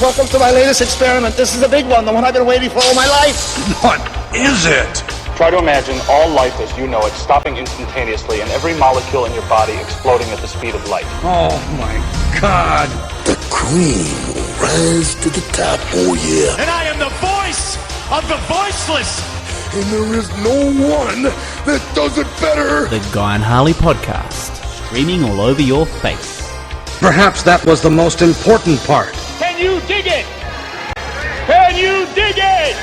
Welcome to my latest experiment. This is a big one, the one I've been waiting for all my life. What is it? Try to imagine all life as you know it stopping instantaneously and every molecule in your body exploding at the speed of light. Oh my God. The cream will rise to the top, oh yeah. And I am the voice of the voiceless. And there is no one that does it better. The Guy and Harley podcast, streaming all over your face. Perhaps that was the most important part. Can you dig it? Can you dig it?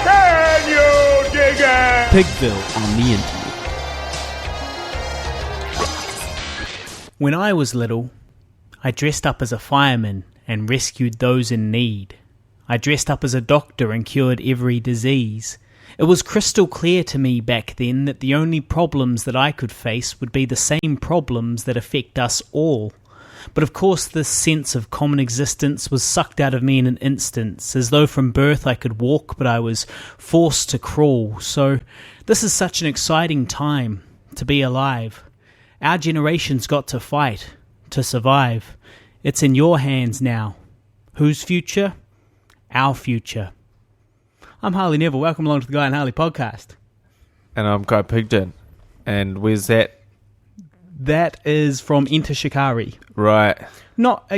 Can you dig it? Pigville on the internet. When I was little, I dressed up as a fireman and rescued those in need. I dressed up as a doctor and cured every disease. It was crystal clear to me back then that the only problems that I could face would be the same problems that affect us all. But of course this sense of common existence was sucked out of me in an instant, as though from birth I could walk but I was forced to crawl. So this is such an exciting time to be alive. Our generation's got to fight, to survive. It's in your hands now. Whose future? Our future. I'm Harley Neville. Welcome along to the Guy and Harley podcast. And I'm Guy Pigden. And where's that? That is from Enter Shikari. Right. Not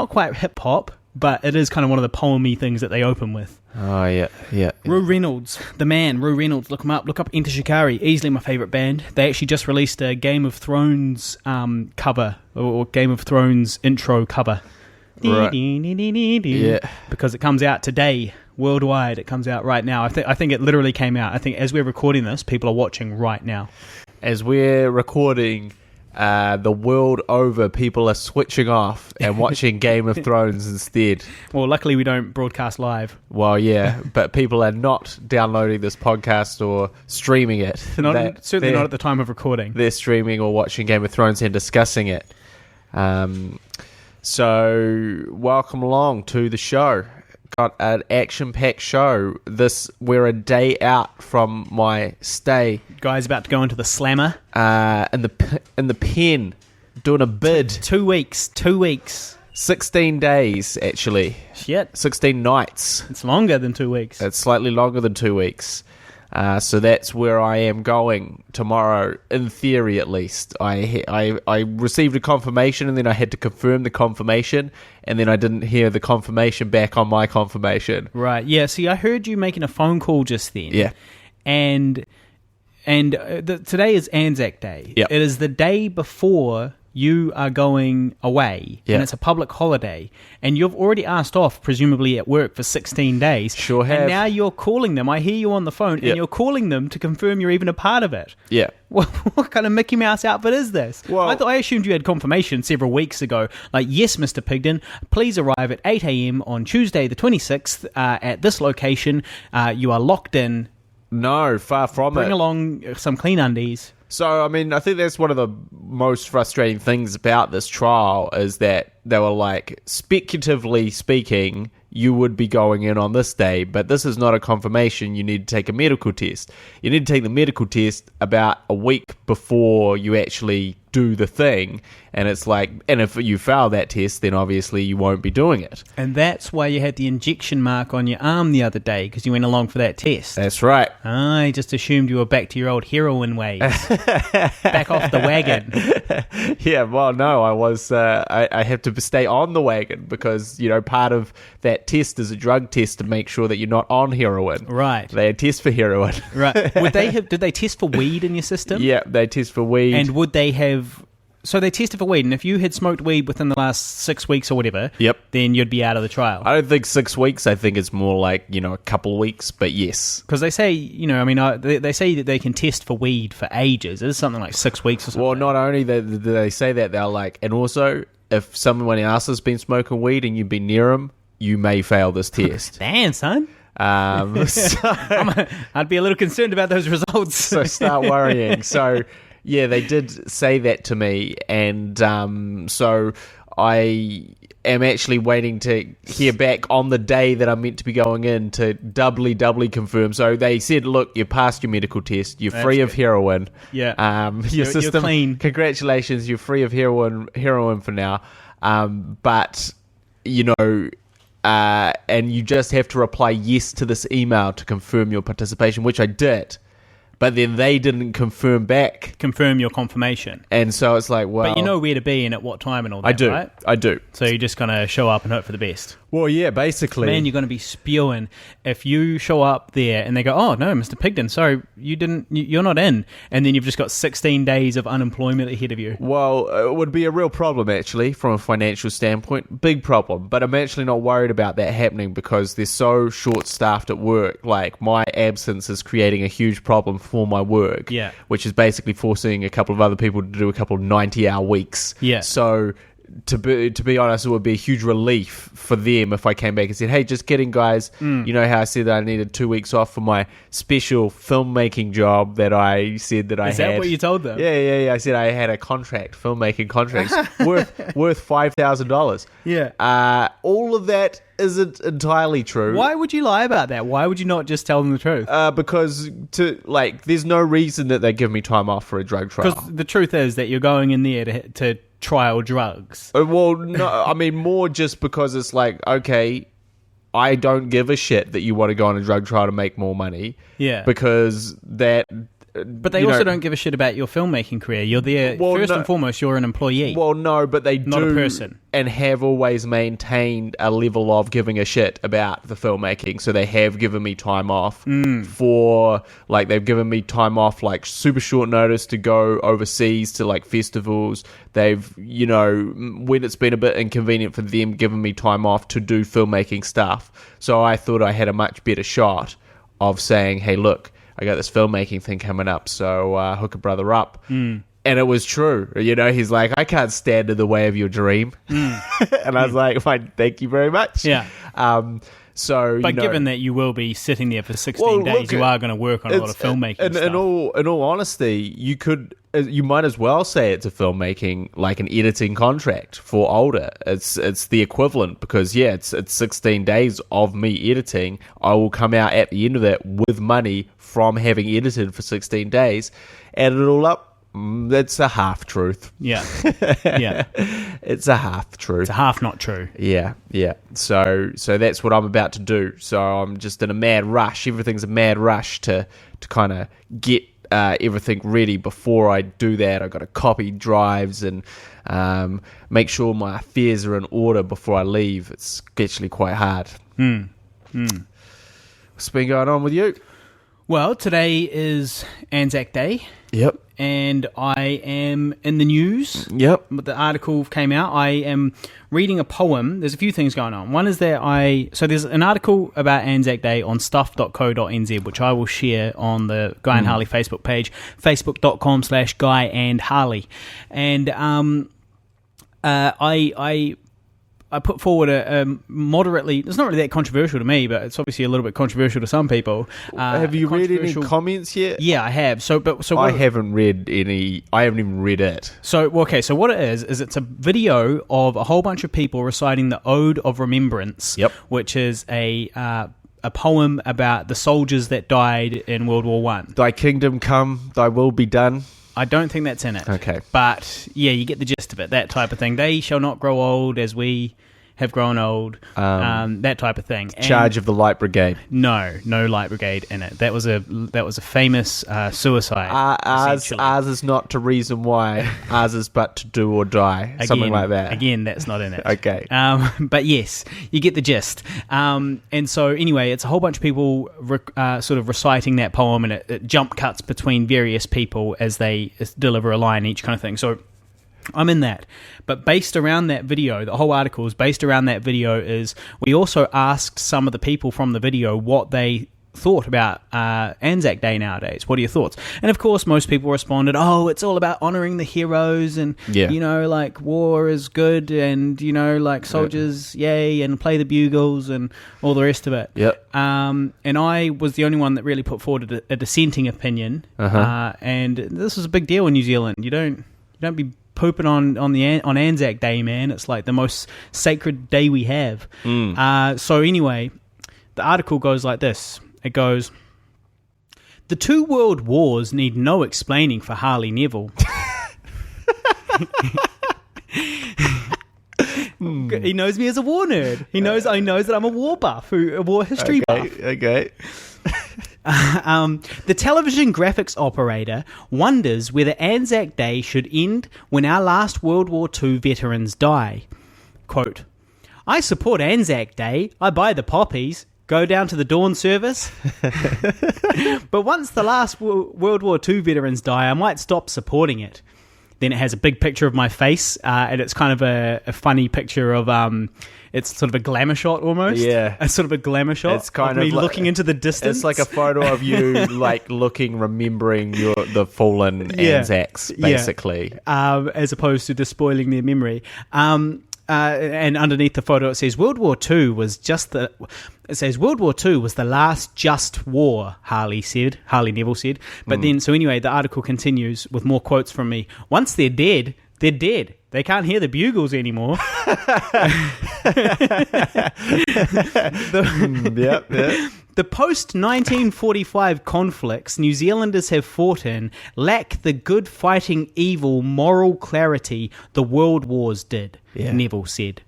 quite hip-hop, but it is kind of one of the poem-y things that they open with. Oh, yeah. Rue Reynolds, the man, Rue Reynolds, look him up. Look up Enter Shikari, easily my favourite band. They actually just released a Game of Thrones cover, or Game of Thrones intro cover. Right. Yeah. Because it comes out today, worldwide. It comes out right now. I think it literally came out. I think as we're recording this, people are watching right now. As we're recording, the world over, people are switching off and watching Game of Thrones instead. Well, luckily we don't broadcast live. Well, yeah, but people are not downloading this podcast or streaming it. Certainly not at the time of recording. They're streaming or watching Game of Thrones and discussing it. So, welcome along to the show. Got an action-packed show. We're a day out from my stay. Guy's about to go into the slammer. In the pen, doing a bid. 2 weeks. 16 days, actually. Shit. 16 nights. It's longer than 2 weeks. It's slightly longer than 2 weeks. So that's where I am going tomorrow, in theory at least. I received a confirmation and then I had to confirm the confirmation and then I didn't hear the confirmation back on my confirmation. Right, yeah. See, I heard you making a phone call just then. Yeah. And today is Anzac Day. Yep. It is the day before you are going away, yeah. And it's a public holiday, and you've already asked off, presumably at work, for 16 days. Sure have. And now you're calling them. I hear you on the phone, Yep. and you're calling them to confirm you're even a part of it. Yeah. What kind of Mickey Mouse outfit is this? Well, I assumed you had confirmation several weeks ago. Like, yes, Mr. Pigden, please arrive at 8 a.m. on Tuesday the 26th at this location. You are locked in. No, far from it. Bring along some clean undies. So, I mean, I think that's one of the most frustrating things about this trial is that they were like, speculatively speaking, you would be going in on this day, but this is not a confirmation. You need to take a medical test. You need to take the medical test about a week before you actually do the thing, and it's like, and if you fail that test, then obviously you won't be doing it. And that's why you had the injection mark on your arm the other day, because you went along for that test. That's right. I just assumed you were back to your old heroin ways. Back off the wagon. Yeah, well, no, I was, I have to stay on the wagon because, you know, part of that test is a drug test to make sure that you're not on heroin. Right. They test for heroin. Right. Did they test for weed in your system? Yeah, they test for weed. And would they have... So they tested for weed, and if you had smoked weed within the last 6 weeks or whatever, yep, then you'd be out of the trial. I don't think 6 weeks. I think it's more like, you know, a couple of weeks, but yes. Because they say, you know, I mean, they say that they can test for weed for ages. It's something like 6 weeks or something. Well, not only do they say that, they're like, and also, if someone else has been smoking weed and you've been near them, you may fail this test. Damn, son. So, I'd be a little concerned about those results. So start worrying. So... yeah, they did say that to me, and so I am actually waiting to hear back on the day that I'm meant to be going in to doubly confirm. So they said, look, you passed your medical test, you're free of heroin. Yeah. Your system, you're clean. Congratulations, you're free of heroin for now. But, you know, and you just have to reply yes to this email to confirm your participation, which I did. But then they didn't confirm your confirmation. And so it's like, well... But you know where to be and at what time and all that, right? I do. So you're just going to show up and hope for the best. Well, yeah, basically. Man, you're going to be spewing if you show up there and they go, oh, no, Mr. Pigden, sorry, you're not in. And then you've just got 16 days of unemployment ahead of you. Well, it would be a real problem, actually, from a financial standpoint. Big problem. But I'm actually not worried about that happening because they're so short-staffed at work. Like, my absence is creating a huge problem for my work. Yeah. Which is basically forcing a couple of other people to do a couple of 90-hour weeks. Yeah. So... To be honest, it would be a huge relief for them if I came back and said, hey, just kidding, guys. You know how I said that I needed 2 weeks off for my special filmmaking job that I said that I had? Is that what you told them? Yeah. I said I had a filmmaking contract, worth $5,000. Yeah. All of that isn't entirely true. Why would you lie about that? Why would you not just tell them the truth? Because there's no reason that they give me time off for a drug trial. Because the truth is that you're going in there to trial drugs. Well, no, I mean more just because it's like, okay, I don't give a shit that you want to go on a drug trial to make more money. Yeah. Because that... But they also don't give a shit about your filmmaking career. You're there, and foremost, you're an employee. Well, no, but they not do... a person. And have always maintained a level of giving a shit about the filmmaking. So they have given me time off for... Like, they've given me time off, like, super short notice to go overseas to, like, festivals. They've, when it's been a bit inconvenient for them, given me time off to do filmmaking stuff. So I thought I had a much better shot of saying, hey, look, I got this filmmaking thing coming up, so hook a brother up. And it was true. He's like, I can't stand in the way of your dream. And I was like, fine, thank you very much. Yeah. But given that you will be sitting there for 16 days, you are going to work on a lot of filmmaking stuff. In all honesty, you might as well say it's a filmmaking, like an editing contract for older. It's the equivalent because, it's 16 days of me editing. I will come out at the end of that with money from having edited for 16 days. Add it all up, that's a half-truth. Yeah. It's a half-truth. It's a half not true. Yeah. So that's what I'm about to do. So I'm just in a mad rush. Everything's a mad rush to kind of get everything ready before I do that. I've got to copy drives and make sure my affairs are in order before I leave. It's actually quite hard. What's been going on with you? Well, today is Anzac Day. Yep. And I am in the news. Yep. The article came out. I am reading a poem. There's a few things going on. One is that so there's an article about Anzac Day on stuff.co.nz, which I will share on the Guy and Harley Facebook page, facebook.com/GuyandHarley. And I put forward a moderately... It's not really that controversial to me, but it's obviously a little bit controversial to some people. Have you read any comments yet? Yeah, I have. I haven't read any... I haven't even read it. So what it is it's a video of a whole bunch of people reciting the Ode of Remembrance, which is a poem about the soldiers that died in World War I. Thy kingdom come, thy will be done. I don't think that's in it. Okay. But, yeah, you get the gist of it, that type of thing. They shall not grow old as we have grown old, that type of thing. Charge of the Light Brigade. No Light Brigade in it. That was a famous suicide. Ours is not to reason why. Ours is but to do or die. Something like that. Again, that's not in it. Okay. But yes, you get the gist. And so anyway, it's a whole bunch of people sort of reciting that poem, and it jump cuts between various people as they deliver a line each kind of thing. So I'm in that. But based around that video, the whole article is based around that video. Is we also asked some of the people from the video what they thought about Anzac Day nowadays. What are your thoughts? And of course, most people responded, oh, it's all about honouring the heroes and, like war is good and, like soldiers, yay, and play the bugles and all the rest of it. Yep. And I was the only one that really put forward a dissenting opinion. And this is a big deal in New Zealand. You don't be pooping on Anzac Day, man. It's like the most sacred day we have. So anyway, the article goes like this. It goes, the 2 world wars need no explaining for Harley Neville. He knows me as a war nerd. He knows that I'm a war buff, a war history buff. Okay. The television graphics operator wonders whether Anzac Day should end when our last World War II veterans die. Quote, I support Anzac Day. I buy the poppies. Go down to the dawn service. But once the last World War II veterans die, I might stop supporting it. Then it has a big picture of my face, and it's kind of a funny picture of, it's sort of a glamour shot almost. Yeah. A sort of a glamour shot It's kind of me of like, looking into the distance. It's like a photo of you, like looking, remembering the fallen Anzacs, basically. As opposed to despoiling their memory. And underneath the photo it says World War II was the last just war, Harley Neville said. But then, so anyway, the article continues with more quotes from me. Once they're dead, they're dead. They can't hear the bugles anymore. Yep. The post-1945 conflicts New Zealanders have fought in lack the good fighting evil moral clarity the world wars did, Neville said.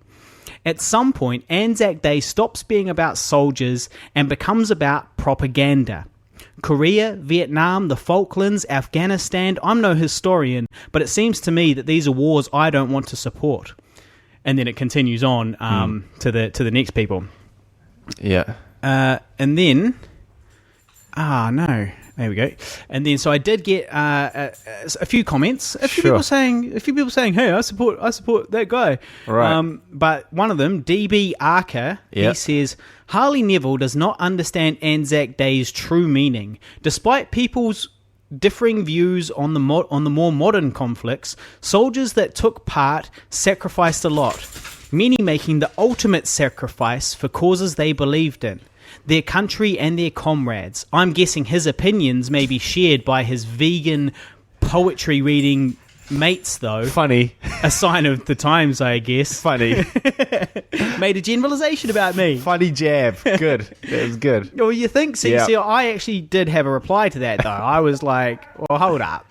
At some point, Anzac Day stops being about soldiers and becomes about propaganda. Korea, Vietnam, the Falklands, Afghanistan, I'm no historian, but it seems to me that these are wars I don't want to support. And then it continues on to the next people. Yeah. And then, no, there we go. And then, so I did get a few comments, a few people saying, "Hey, I support that guy." Right. But one of them, DB Arca, he says Harley Neville does not understand Anzac Day's true meaning, despite people's differing views on the more modern conflicts. Soldiers that took part sacrificed a lot, many making the ultimate sacrifice for causes they believed in, their country and their comrades. I'm guessing his opinions may be shared by his vegan poetry reading mates, though. Funny. A sign of the times, I guess. Funny. Made a generalization about me. Funny jab. Good. That was good. Well, you think? See, I actually did have a reply to that, though. I was like, well, hold up.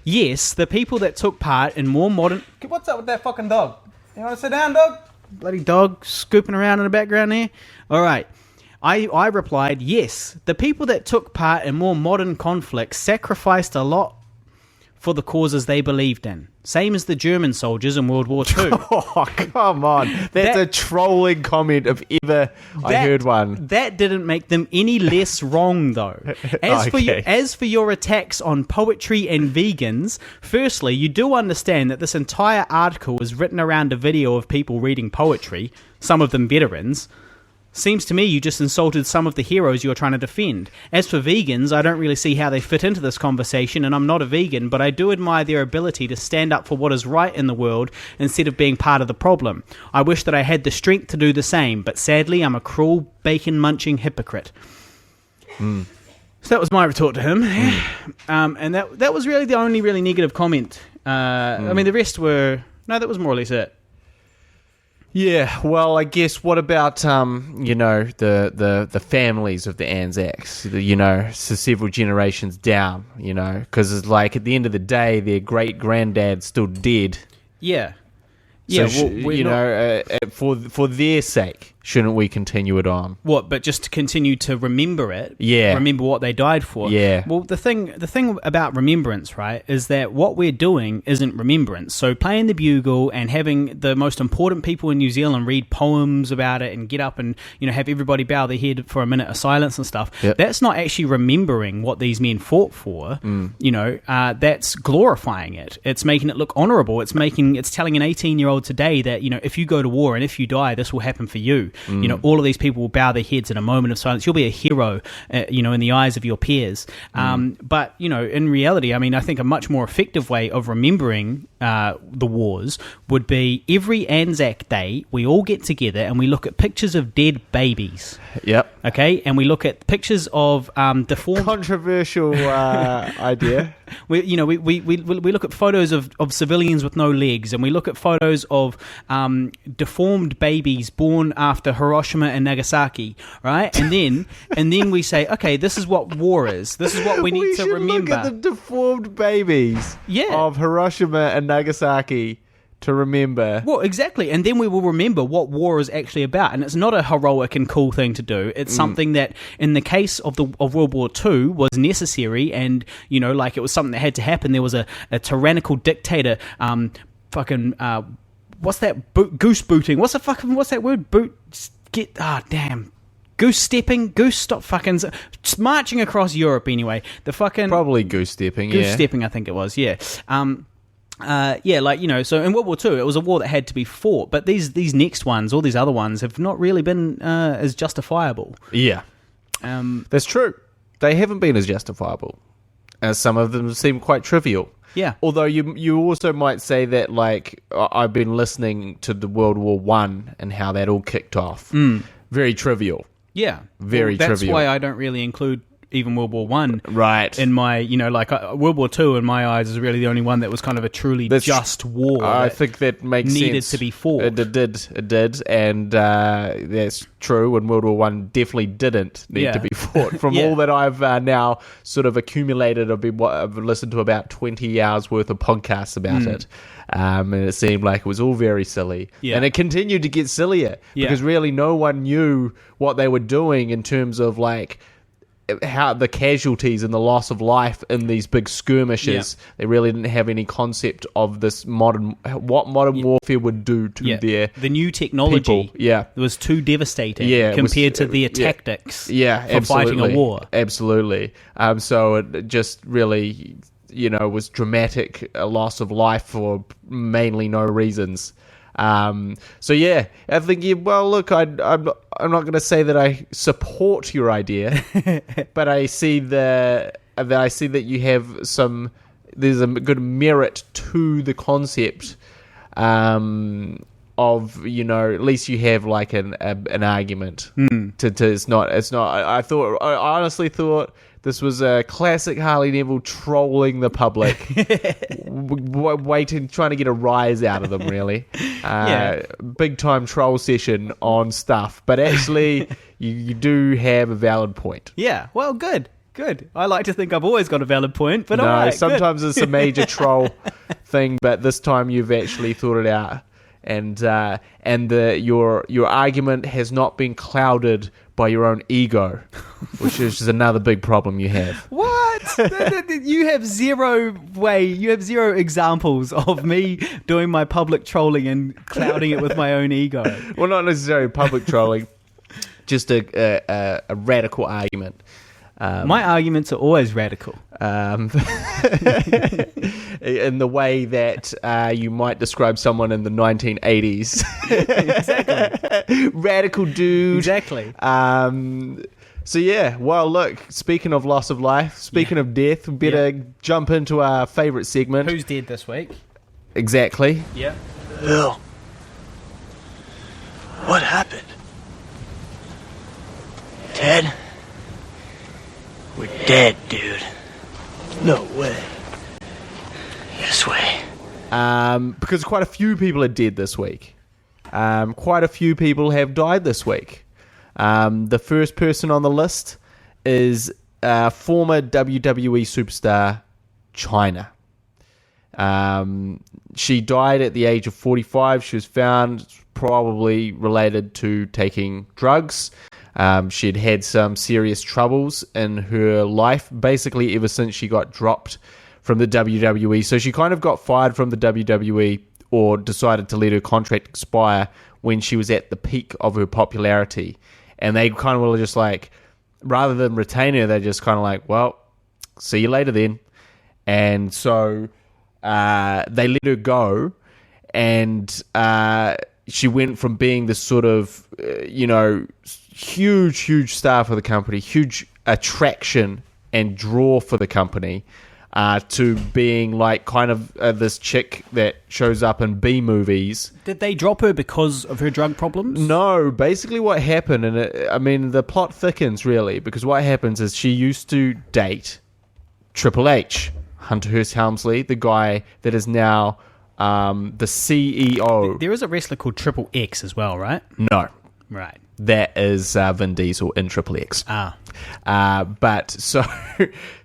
Yes, the people that took part in more modern... What's up with that fucking dog? You want to sit down, dog? Bloody dog scooping around in the background there. All right. I replied, yes, the people that took part in more modern conflicts sacrificed a lot for the causes they believed in. Same as the German soldiers in World War II. Oh, come on. That's a trolling comment if ever I heard one. That didn't make them any less wrong, though. As for your attacks on poetry and vegans, firstly, you do understand that this entire article is written around a video of people reading poetry, some of them veterans. Seems to me you just insulted some of the heroes you're trying to defend. As for vegans, I don't really see how they fit into this conversation, and I'm not a vegan, but I do admire their ability to stand up for what is right in the world instead of being part of the problem. I wish that I had the strength to do the same, but sadly I'm a cruel, bacon-munching hypocrite. So that was my retort to him. And that was really the only really negative comment. I mean, the rest were... No, that was more or less it. Yeah, well, I guess what about, the families of the Anzacs, so several generations down, because it's like at the end of the day, their great-granddad's still dead. Yeah. So, Yeah, for their sake, shouldn't we continue it on? What, but just to continue to remember it? Yeah. Remember what they died for? Yeah. Well, the thing about remembrance, right, is that what we're doing isn't remembrance. So playing the bugle and having the most important people in New Zealand read poems about it and get up and, have everybody bow their head for a minute of silence and stuff, that's not actually remembering what these men fought for. That's glorifying it. It's making it look honourable. It's telling an 18-year-old today that, if you go to war and if you die, this will happen for you. All of these people will bow their heads in a moment of silence. You'll be a hero, in the eyes of your peers. But, in reality, I think a much more effective way of remembering the wars would be every Anzac Day, we all get together and we look at pictures of dead babies. Yep. Okay? And we look at pictures of deformed... Controversial idea. We look at photos of civilians with no legs, and we look at photos of deformed babies born after Hiroshima and Nagasaki, right? And then we say, okay, this is what war is. This is what we need to remember. Look at the deformed babies of Hiroshima and Nagasaki to remember. Well, exactly, and then we will remember what war is actually about, and it's not a heroic and cool thing to do. It's something that, in the case of World War II, was necessary, and like it was something that had to happen. There was a tyrannical dictator, what's that? Goose booting. What's that word? Damn. Goose stepping. Goose stop fucking marching across Europe. Anyway, the fucking probably goose stepping. Goose stepping, I think it was. Yeah. So in World War II, it was a war that had to be fought, but these next ones, all these other ones, have not really been as justifiable. Yeah, that's true. They haven't been as justifiable, as some of them seem quite trivial. Yeah. Although you also might say that, like, I've been listening to the World War One and how that all kicked off. Very trivial. Yeah. Very trivial. That's why I don't really include even World War One, right? In my, World War Two, in my eyes, is really the only one that was kind of a truly just war. I think that makes needed sense. To be fought. It did, and that's true. And World War One definitely didn't need to be fought. From all that I've now sort of accumulated, I've listened to about 20 hours worth of podcasts about it. And it seemed like it was all very silly. Yeah. And it continued to get sillier because really no one knew what they were doing in terms of, like, how the casualties and the loss of life in these big skirmishes. They really didn't have any concept of this modern warfare would do to the new technology. People. Was too devastating compared to their tactics. For fighting a war. Absolutely. So it just really, was dramatic, a loss of life for mainly no reasons. I think. Well, look, I'm not going to say that I support your idea, but I see that you have some. There's a good merit to the concept, of at least you have like an argument. It's not. I honestly thought this was a classic Harley Neville trolling the public, trying to get a rise out of them, really. Big time troll session on stuff. But actually, you do have a valid point. Yeah, well, good. I like to think I've always got a valid point, but no, sometimes it's a major troll thing, but this time you've actually thought it out. And your argument has not been clouded by your own ego, which is another big problem you have. What? You have zero examples of me doing my public trolling and clouding it with my own ego. Well, not necessarily public trolling, just a radical argument. My arguments are always radical. In the way that you might describe someone in the 1980s. Exactly. Radical dude. Exactly. Well, look, speaking of loss of life, speaking of death, we better jump into our favourite segment. Who's dead this week? Exactly. Yeah. Bill, what happened? Ted? We're dead, dude. No way. Yes way. Because quite a few people are dead this week. Quite a few people have died this week. The first person on the list is former WWE superstar Chyna. She died at the age of 45. She was found probably related to taking drugs. She'd had some serious troubles in her life, basically ever since she got dropped from the WWE. So she kind of got fired from the WWE or decided to let her contract expire when she was at the peak of her popularity. And they kind of were just like, rather than retain her, they're just kind of like, well, see you later then. And so they let her go, and she went from being this sort of, huge star for the company, huge attraction and draw for the company, to being like kind of this chick that shows up in B movies. Did they drop her because of her drug problems? No, basically what happened, and the plot thickens really, because what happens is she used to date Triple H, Hunter Hearst Helmsley, the guy that is now the CEO. There is a wrestler called Triple X as well, right? No. Right. That is Vin Diesel in Triple X.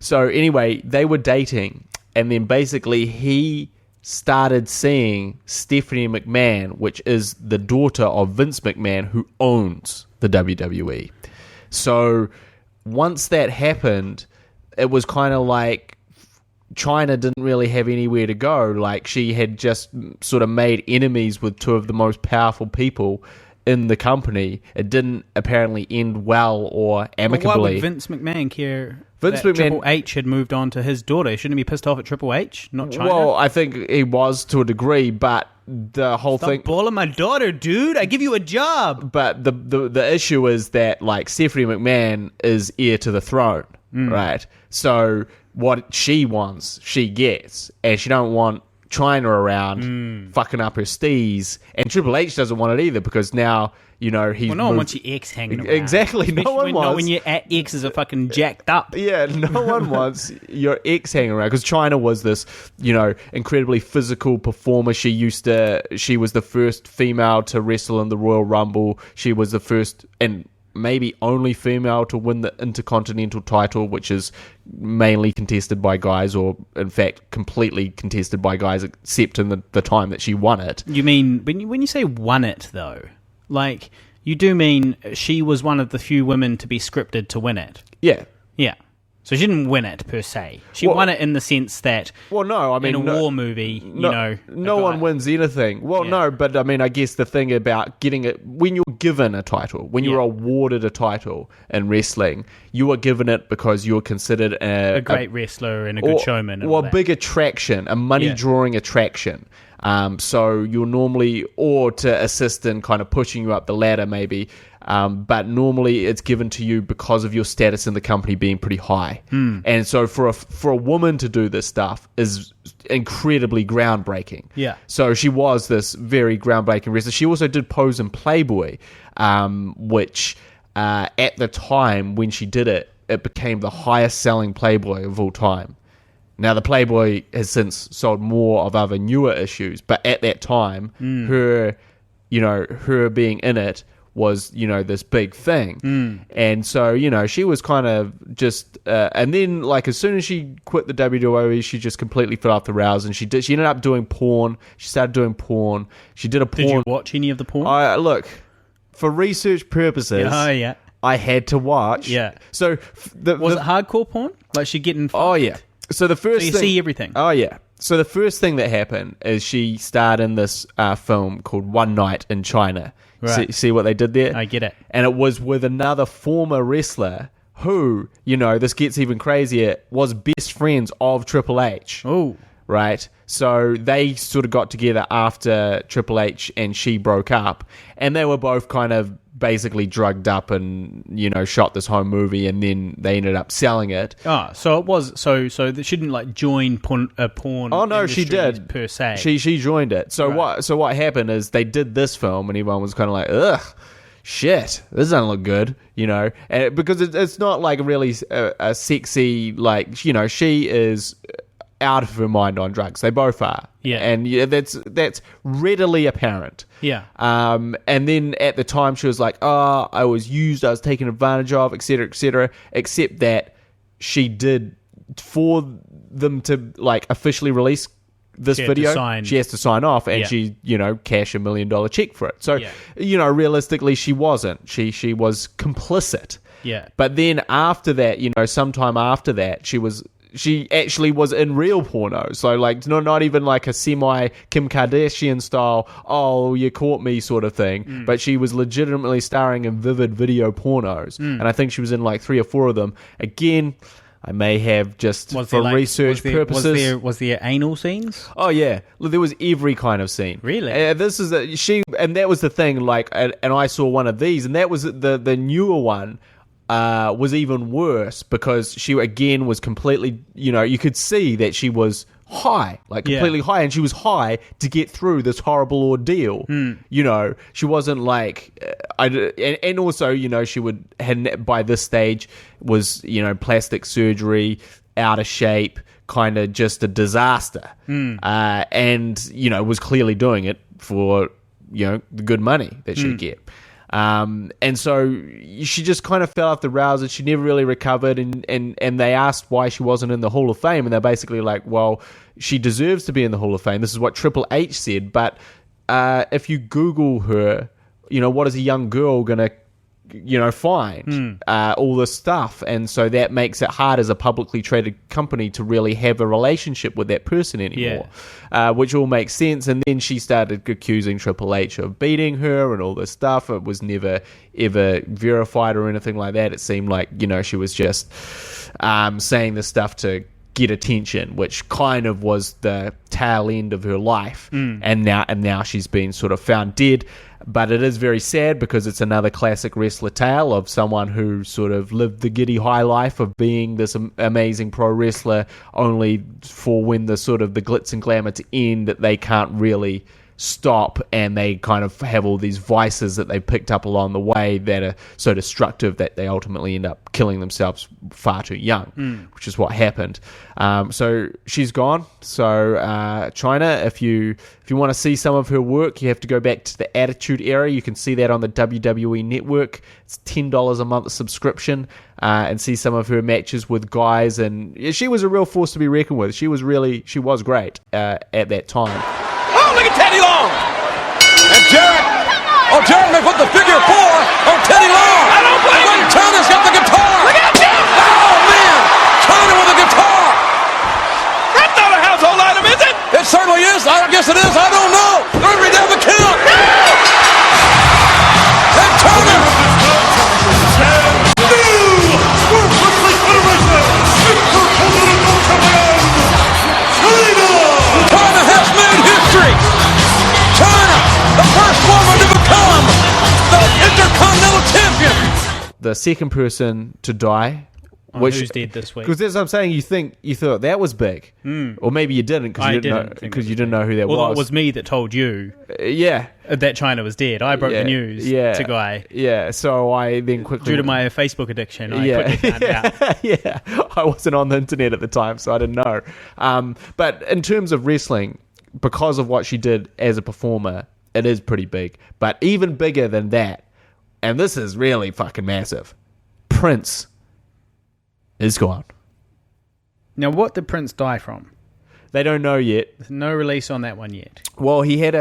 So anyway, they were dating, and then basically he started seeing Stephanie McMahon, which is the daughter of Vince McMahon, who owns the WWE. So once that happened, it was kind of like China didn't really have anywhere to go. Like, she had just sort of made enemies with two of the most powerful people in the company. It didn't apparently end well or amicably. Well, why would Vince McMahon care that Triple H had moved on to his daughter? Shouldn't he be pissed off at Triple H, not China? Well, I think he was to a degree, but the whole Stop thing... balling my daughter, dude. I give you a job. But the issue is that, like, Stephanie McMahon is heir to the throne, right? So what she wants, she gets, and she don't want China around fucking up her steez, and Triple H doesn't want it either, because now, you know, he's no one wants your ex hanging around. Exactly. Especially No one wants. Not when your exes are fucking jacked up. Yeah, no one wants your ex hanging around, because China was this, you know, incredibly physical performer. She was the first female to wrestle in the Royal Rumble. She was the first and maybe only female to win the Intercontinental title, which is mainly contested by guys, or in fact completely contested by guys, except in the time that she won it. You mean, when you say won it, though, like, you do mean she was one of the few women to be scripted to win it? Yeah. Yeah. So she didn't win it, per se. She won it in the sense that, well, no, I mean, in a war movie, no one wins anything. Well, no, but I mean, I guess the thing about getting it, when you're given a title, when you're awarded a title in wrestling, you are given it because you're considered a great wrestler and a good showman. Or a big attraction, a money-drawing attraction. So you're normally, or to assist in kind of pushing you up the ladder, maybe. But normally it's given to you because of your status in the company being pretty high. And so for a woman to do this stuff is incredibly groundbreaking. Yeah. So she was this very groundbreaking wrestler. She also did pose in Playboy, which at the time when she did it, it became the highest selling Playboy of all time. Now, the Playboy has since sold more of other newer issues, but at that time, her being in it was, this big thing. And so, she was kind of just, and then, like, as soon as she quit the WWE, she just completely fell off the rails, and she ended up doing porn. She started doing porn. She did a porn. Did you watch any of the porn? Look, for research purposes. Oh, yeah. I had to watch. Yeah. So, was it hardcore porn? Like, she getting fucked? Oh, yeah. So the first so you thing, see everything. Oh yeah. So the first thing that happened is she starred in this film called One Night in China. Right. See what they did there? I get it. And it was with another former wrestler who, this gets even crazier, was best friends of Triple H. Oh. Right? So they sort of got together after Triple H and she broke up, and they were both kind of basically drugged up and, shot this home movie, and then they ended up selling it. Oh, so it was, so she didn't, like, join porn Oh, no, she did. Per se. She joined it. So right. what happened is they did this film, and everyone was kind of like, ugh, shit, this doesn't look good, and because it's not, like, really a sexy, like, she is out of her mind on drugs. They both are. Yeah. And that's readily apparent. Yeah. And then at the time she was like, oh, I was used, I was taken advantage of, etc., except that she did, for them to, like, officially release this video, she has to sign off, and she, cash $1 million check for it. So, realistically, she wasn't. She was complicit. Yeah. But then after that, sometime after that, she actually was in real porno. So, like, not even like a semi Kim Kardashian style, oh, you caught me sort of thing. But she was legitimately starring in vivid video pornos. And I think she was in like 3 or 4 of them. Again, I may have just for research purposes. Was there anal scenes? Oh yeah, there was every kind of scene. Really? And that was the thing. Like, and I saw one of these, and that was the newer one. Was even worse because she again was completely, you could see that she was high, like completely high, and she was high to get through this horrible ordeal. She wasn't like, and also, she had by this stage was, plastic surgery, out of shape, kind of just a disaster, and was clearly doing it for the good money that she'd get. And so she just kind of fell off the rails and she never really recovered. And they asked why she wasn't in the Hall of Fame. And they're basically like, well, she deserves to be in the Hall of Fame. This is what Triple H said. But if you Google her, what is a young girl going to find all this stuff, and so that makes it hard as a publicly traded company to really have a relationship with that person anymore, which all makes sense. And then she started accusing Triple H of beating her and all this stuff. It was never ever verified or anything like that. It seemed like she was just saying this stuff to get attention, which kind of was the tail end of her life. And now she's been sort of found dead. But it is very sad because it's another classic wrestler tale of someone who sort of lived the giddy high life of being this amazing pro wrestler, only for when the sort of the glitz and glamour to end, that they can't really stop, and they kind of have all these vices that they picked up along the way that are so destructive that they ultimately end up killing themselves far too young, which is what happened. So she's gone. So Chyna, if you want to see some of her work, you have to go back to the Attitude Era. You can see that on the WWE Network. It's $10 a month subscription, and see some of her matches with guys. And she was a real force to be reckoned with. She was great at that time. Look at Teddy Long! And Jarrett may put the figure 4 on Teddy Long! I don't blame him! Chyna's got the guitar! Look out, Jim! Oh, man! Chyna with the guitar! That's not a household item, is it? It certainly is. I guess it is. I don't know. Let me down the count. And Chyna! Chyna has made history! Chyna, the first woman to become the Intercontinental Champion! The second person to die. Who's dead this week? Because that's what I'm saying. You thought that was big, or maybe you didn't because you didn't know who that was. Well, it was me that told you. That Chyna was dead. I broke the news to Guy. Yeah, so I then quickly, due to my Facebook addiction, I quickly found out. Yeah, I wasn't on the internet at the time, so I didn't know. But in terms of wrestling, because of what she did as a performer, it is pretty big. But even bigger than that, and this is really fucking massive, Prince is gone. Now, what did Prince die from? They don't know yet. There's no release on that one yet. Well, he had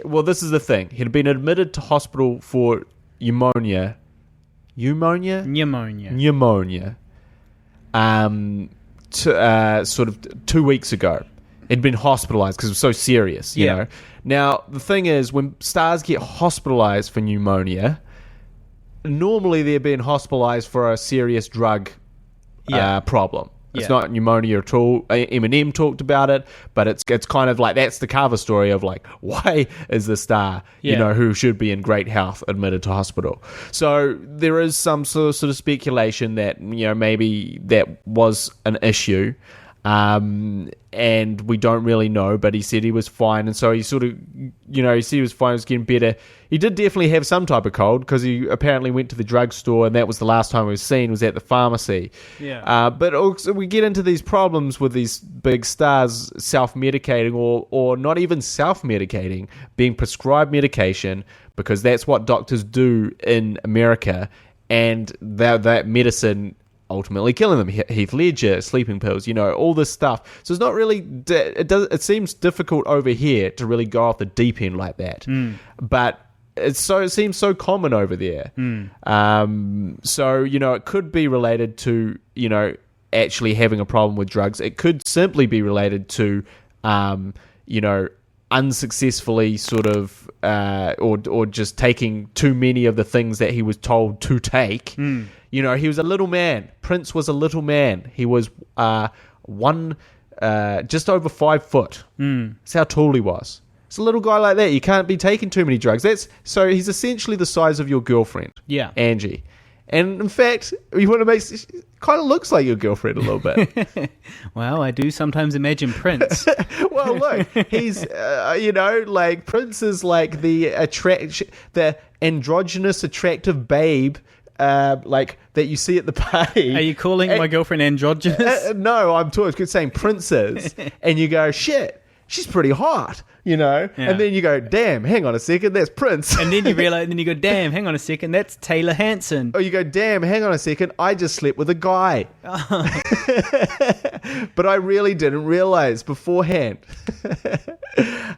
well, this is the thing. He'd been admitted to hospital for pneumonia. Sort of 2 weeks ago. He'd been hospitalized because it was so serious, you know. Now, the thing is, when stars get hospitalized for pneumonia, normally they're being hospitalized for a serious drug problem. It's not pneumonia at all. Eminem talked about it, but it's kind of like that's the cover story of like, why is the star, who should be in great health, admitted to hospital? So there is some sort of speculation that maybe that was an issue. And we don't really know, but he said he was fine, and so he sort of, he said he was fine, he was getting better. He did definitely have some type of cold, because he apparently went to the drugstore, and that was the last time he was seen, was at the pharmacy. But also we get into these problems with these big stars self-medicating, or not even self-medicating, being prescribed medication, because that's what doctors do in America, and that medicine ultimately killing them. Heath Ledger, sleeping pills, all this stuff. So it's not really, it seems difficult over here to really go off the deep end like that. But it seems so common over there. So, it could be related to, actually having a problem with drugs. It could simply be related to, unsuccessfully sort of, or just taking too many of the things that he was told to take. He was a little man. Prince was a little man. He was just over 5 foot. That's how tall he was. It's a little guy like that. You can't be taking too many drugs. So he's essentially the size of your girlfriend, Angie. And in fact, you want to make, kind of looks like your girlfriend a little bit. Well, I do sometimes imagine Prince. Well, look, he's like Prince is like the androgynous, attractive babe. Like that you see at the party. Are you calling my girlfriend androgynous? No, I'm saying princes, and you go, shit. she's pretty hot, you know? Yeah. And then you go, damn, hang on a second, that's Prince. And then you realize, and then you go, damn, hang on a second, that's Taylor Hanson. Or you go, damn, hang on a second, I just slept with a guy. But I really didn't realize beforehand.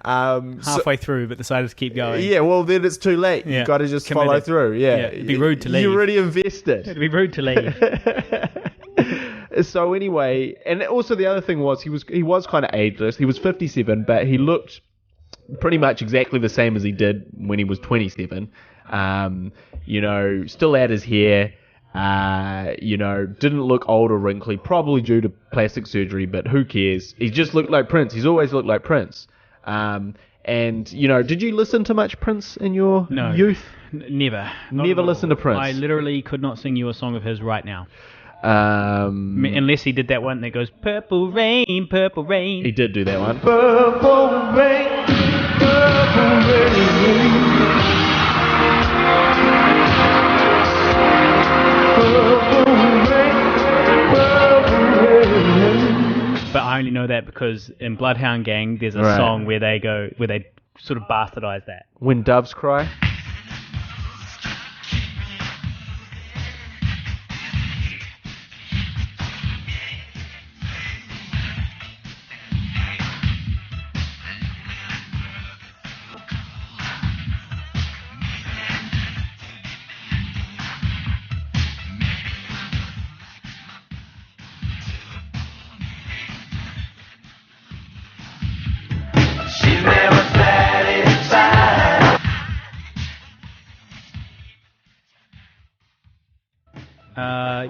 Halfway through, but decided to keep going. Yeah, well, then it's too late. Yeah. You've got to just Committed. follow through. Yeah. It'd be rude to leave. You're already invested. It'd be rude to leave. So anyway, and also the other thing was he was kind of ageless. He was 57, but he looked pretty much exactly the same as he did when he was 27. You know, still had his hair. You know, didn't look old or wrinkly, probably due to plastic surgery, but who cares? He just looked like Prince. He's always looked like Prince. And, you know, did you listen to much Prince in your youth? Never. Never listened to Prince? I literally could not sing you a song of his right now. Unless he did that one that goes, Purple Rain, Purple Rain. He did do that one. Purple rain, purple rain. But I only know that because in Bloodhound Gang there's a song where they sort of bastardize that. When Doves Cry?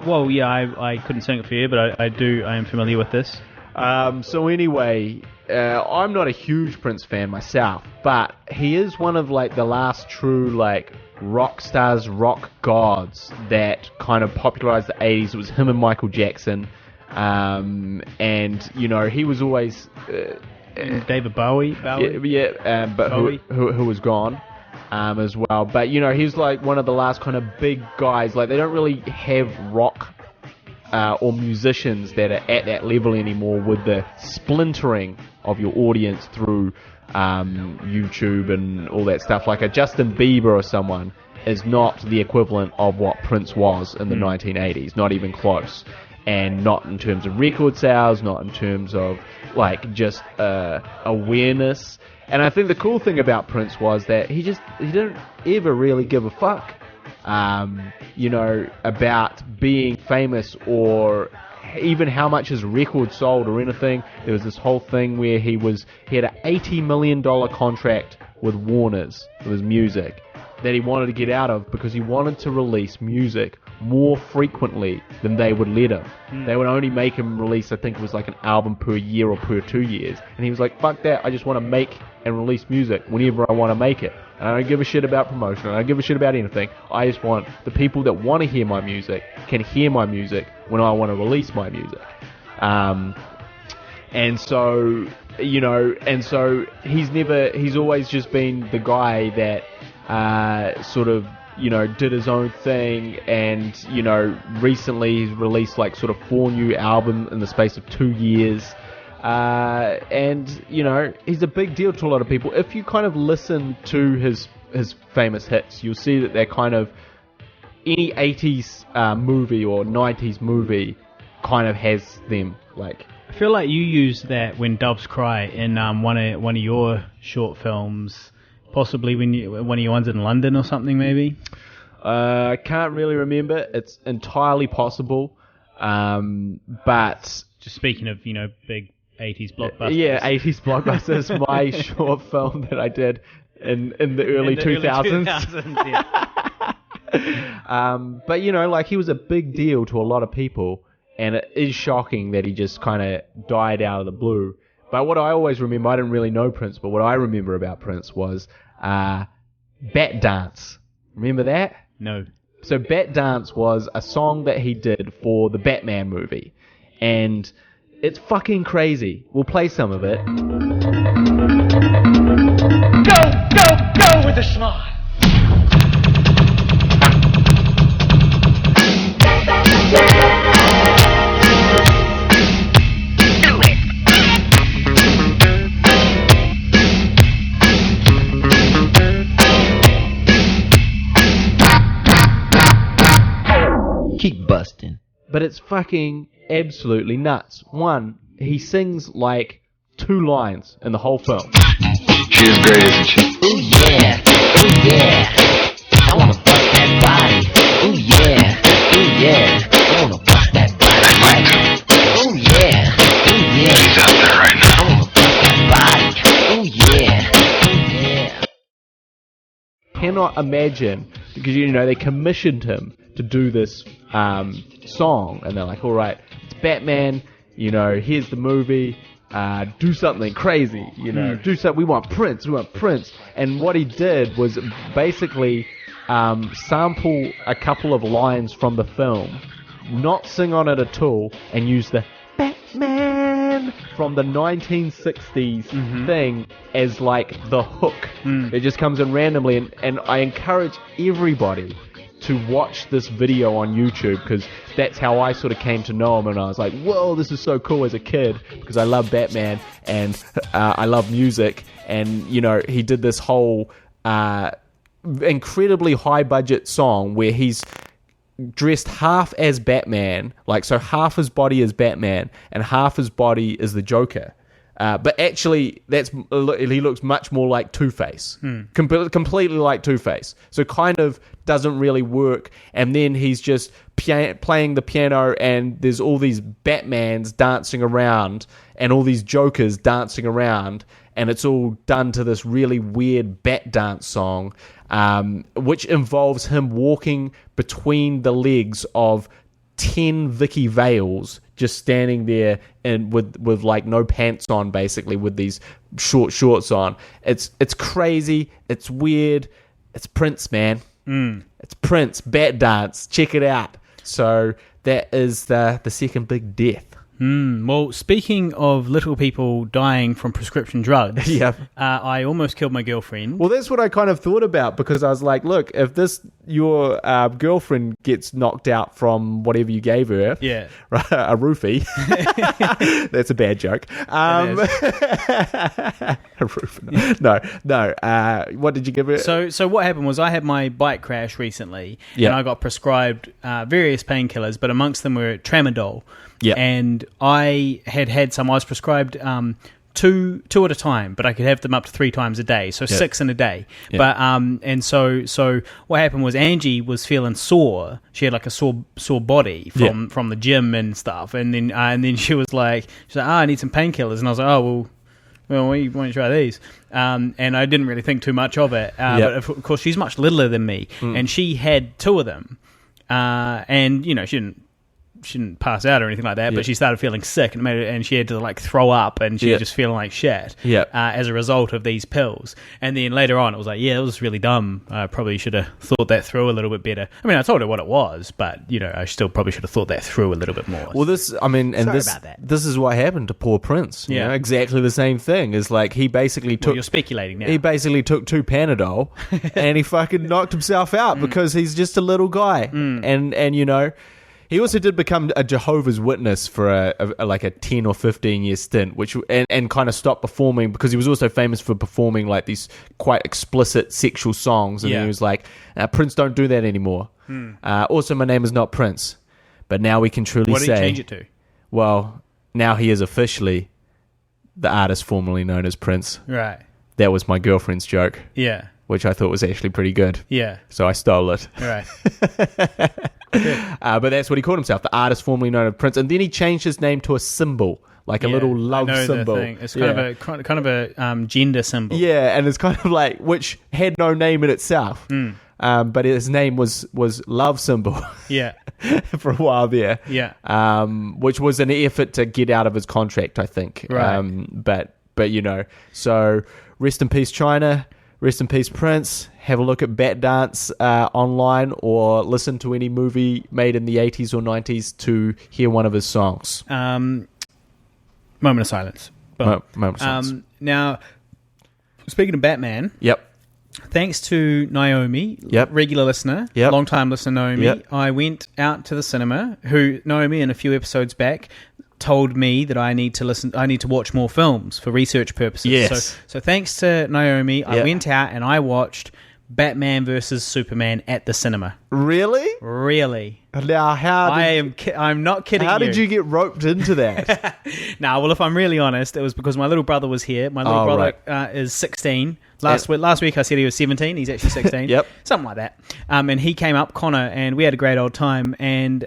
Well, yeah, I couldn't sing it for you, but I am familiar with this. So anyway, I'm not a huge Prince fan myself, but he is one of like the last true like rock stars, rock gods that kind of popularized the 80s. It was him and Michael Jackson, and you know he was always David Bowie. But Bowie. who was gone. As well, but you know he's like one of the last kind of big guys. Like they don't really have rock or musicians that are at that level anymore, with the splintering of your audience through YouTube and all that stuff. Like a Justin Bieber or someone is not the equivalent of what Prince was in the 1980s, not even close. And not in terms of record sales, not in terms of like just awareness. And I think the cool thing about Prince was that he didn't ever really give a fuck, you know, about being famous or even how much his record sold or anything. There was this whole thing where he had an $80 million contract with Warner's for his music that he wanted to get out of because he wanted to release music more frequently than they would let him. They would only make him release, I think it was like an album per year or per 2 years. And he was like, fuck that, I just want to make and release music whenever I want to make it. And I don't give a shit about promotion, I don't give a shit about anything. I just want the people that want to hear my music can hear my music when I want to release my music. And so, you know, he's always just been the guy that sort of, you know, did his own thing, and, you know, recently he's released like sort of 4 new albums in the space of 2 years. And, you know, he's a big deal to a lot of people. If you kind of listen to his famous hits, you'll see that they're kind of any 80s movie or 90s movie kind of has them. Like, I feel like you used that when Doves Cry in one of your short films. Possibly one of your ones in London or something, maybe? I can't really remember. It's entirely possible. But... Just speaking of, you know, big 80s blockbusters. Yeah, 80s blockbusters. My short film that I did in the early 2000s. But, you know, like, he was a big deal to a lot of people. And it is shocking that he just kind of died out of the blue. But what I always remember, I didn't really know Prince, but what I remember about Prince was Bat Dance. Remember that? No. So Bat Dance was a song that he did for the Batman movie. And it's fucking crazy. We'll play some of it. Go with a smile. busting. But it's fucking absolutely nuts. One, he sings like 2 lines in the whole film. She's great, isn't she? Ooh yeah, ooh yeah. I wanna bust that body. Ooh yeah, ooh yeah. I wanna bust that body. Ooh yeah, ooh yeah. She's out there right now. I wanna bust that body. Ooh yeah, ooh yeah. Cannot imagine, because they commissioned him to do this song, and they're like, all right, it's Batman, here's the movie, do something crazy, do something, we want Prince, and what he did was basically sample a couple of lines from the film, not sing on it at all, and use the Batman from the 1960s thing as like the hook. It just comes in randomly, and I encourage everybody to watch this video on YouTube, because that's how I sort of came to know him, and I was like, whoa, this is so cool as a kid, because I love Batman, and I love music, and he did this whole incredibly high budget song where he's dressed half as Batman, so half his body is Batman and half his body is the Joker. But actually, he looks much more like Two-Face. Completely like Two-Face. So kind of doesn't really work. And then he's just playing the piano, and there's all these Batmans dancing around and all these Jokers dancing around. And it's all done to this really weird bat dance song, which involves him walking between the legs of 10 Vicky Vales, just standing there and with like no pants on, basically, with these short shorts on. It's crazy. It's weird. It's Prince, man. It's Prince. Bat dance. Check it out. So that is the second big death. Well, speaking of little people dying from prescription drugs, I almost killed my girlfriend. Well, that's what I kind of thought about, because I was like, look, if your girlfriend gets knocked out from whatever you gave her, right, a roofie, that's a bad joke. A roofie. No. What did you give her? So what happened was I had my bike crash recently, and I got prescribed various painkillers, but amongst them were tramadol. Yeah, and I had some. I was prescribed two at a time, but I could have them up to 3 times a day, so 6 in a day. Yeah. But and so what happened was Angie was feeling sore. She had like a sore body from the gym and stuff, and then she was like, I need some painkillers, and I was like, well, why don't you try these? And I didn't really think too much of it. But of course, she's much littler than me, and she had 2 of them, and she didn't pass out or anything like that, but she started feeling sick, and she had to like throw up, and she was just feeling like shit as a result of these pills. And then later on, it was like, it was really dumb. I probably should have thought that through a little bit better. I mean, I told her what it was, but I still probably should have thought that through a little bit more. Well, this is what happened to poor Prince. Exactly the same thing. Is like he basically took. You're speculating now. He basically took 2 Panadol, and he fucking knocked himself out because he's just a little guy, and he also did become a Jehovah's Witness for a 10 or 15 year stint, which and kind of stopped performing, because he was also famous for performing like these quite explicit sexual songs, and he was like, Prince, don't do that anymore. Also, my name is not Prince, but now we can truly say. What did he change it to? Well, now he is officially the artist formerly known as Prince. Right. That was my girlfriend's joke. Yeah. Which I thought was actually pretty good. Yeah. So I stole it. Right. But that's what he called himself, the artist formerly known as Prince. And then he changed his name to a symbol, like a little love symbol. It's kind of a gender symbol. Yeah, and it's kind of like, which had no name in itself. But his name was Love Symbol. Yeah. For a while there. Yeah. Which was an effort to get out of his contract, I think. Right. But so rest in peace, China. Rest in peace, Prince. Have a look at Bat Dance online, or listen to any movie made in the 80s or 90s to hear one of his songs. Moment of silence. Moment of silence. Now, speaking of Batman... Yep. Thanks to Naomi, regular listener, long-time listener Naomi, I went out to the cinema, who Naomi in a few episodes back told me that I need to watch more films for research purposes. Yes. So thanks to Naomi, I went out and I watched Batman versus Superman at the cinema. Really? Really. Now, I'm not kidding. How did you get roped into that? Nah, well, if I'm really honest, it was because my little brother was here. My little brother is 16. Last week I said he was 17. He's actually 16. Yep. Something like that. And he came up, Connor, and we had a great old time. And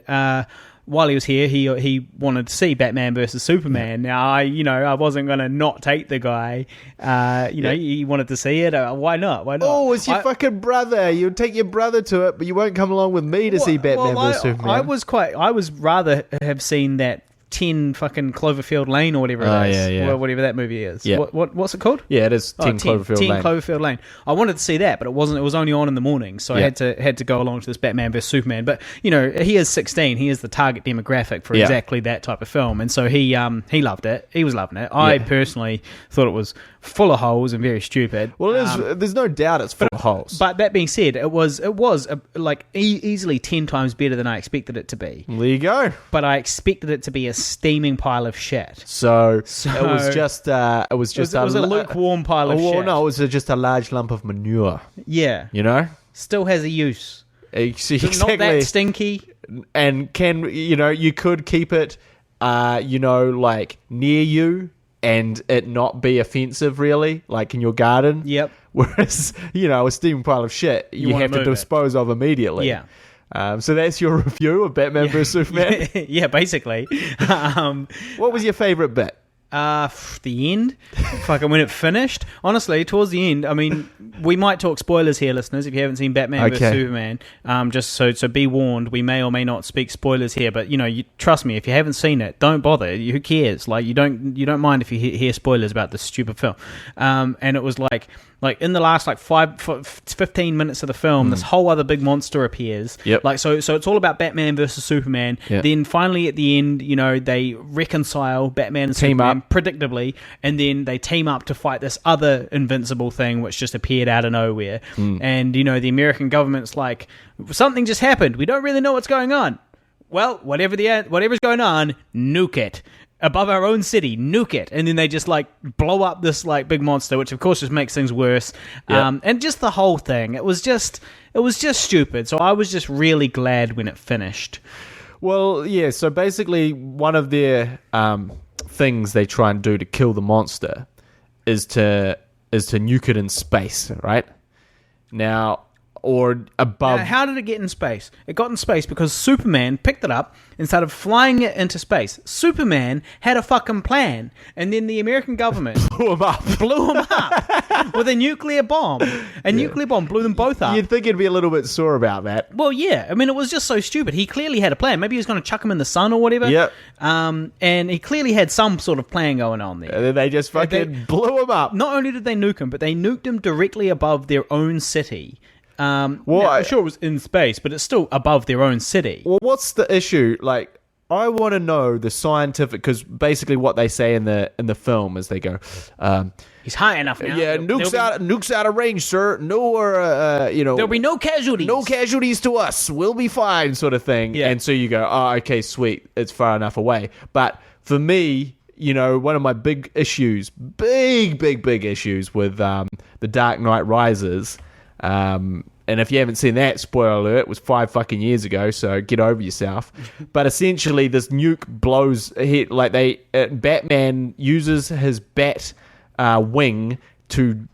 while he was here, he wanted to see Batman versus Superman. Now, I wasn't going to not take the guy. He wanted to see it. Why not? Oh, it's your fucking brother. You'll take your brother to it, but you won't come along with me to see Batman versus Superman. I was rather have seen that 10 fucking Cloverfield Lane or whatever it is. Yeah. Or whatever that movie is. Yeah. What's it called? Yeah, it is 10 Cloverfield Lane. 10 Cloverfield Lane. I wanted to see that, but it wasn't. It was only on in the morning, so I had to go along to this Batman vs Superman. But he is 16. He is the target demographic for exactly that type of film, and so he loved it. He was loving it. I personally thought it was full of holes and very stupid. Well, there's no doubt it's full of holes. But that being said, it was easily 10 times better than I expected it to be. There you go. But I expected it to be a steaming pile of shit. So it was just a lukewarm pile of shit. No, it was just a large lump of manure. Yeah. Still has a use. Exactly. Not that stinky. And you could keep it, near you and it not be offensive, really, like in your garden. Yep. Whereas, a steaming pile of shit you have to dispose of immediately. Yeah. So that's your review of Batman vs Superman? Yeah, basically. What was your favourite bit? The end. Fucking when it finished. Honestly, towards the end, I mean, we might talk spoilers here, listeners, if you haven't seen Batman vs Superman. Just so be warned, we may or may not speak spoilers here, but you trust me, if you haven't seen it, don't bother. Who cares? Like, you don't mind if you hear spoilers about this stupid film. And it was like in the last 15 minutes of the film, this whole other big monster appears. Yep. So it's all about Batman versus Superman. Yep. Then finally at the end, they reconcile Batman and Superman predictably, and then they team up to fight this other invincible thing which just appeared out of nowhere. And the American government's like, something just happened. We don't really know what's going on. Well, whatever's going on, nuke it. Above our own city, nuke it. And then they just blow up this big monster, which of course just makes things worse. Yep. And just the whole thing, it was just stupid. So I was just really glad when it finished. Well, yeah, so basically one of their things they try and do to kill the monster is to nuke it in space, right? Now, or above. Now, how did it get in space? It got in space because Superman picked it up and started flying it into space. Superman had a fucking plan, and then the American government blew him up with a nuclear bomb. Nuclear bomb blew them both up. You'd think he'd be a little bit sore about that. Well, yeah. I mean, it was just so stupid. He clearly had a plan. Maybe he was going to chuck him in the sun or whatever. Yep. And he clearly had some sort of plan going on there. And then they just fucking blew him up. Not only did they nuke him, but they nuked him directly above their own city. I'm sure it was in space, but it's still above their own city. Well, what's the issue? I want to know the scientific, because basically what they say in the film is they go, he's high enough now. Yeah, nukes out of range, sir. There'll be no casualties. No casualties to us. We'll be fine, sort of thing. Yeah. And so you go, oh, okay, sweet. It's far enough away. But for me, one of my big issues with The Dark Knight Rises. And if you haven't seen that, spoiler alert, it was 5 fucking years ago, so get over yourself. But essentially, this nuke blows. Batman uses his bat wing to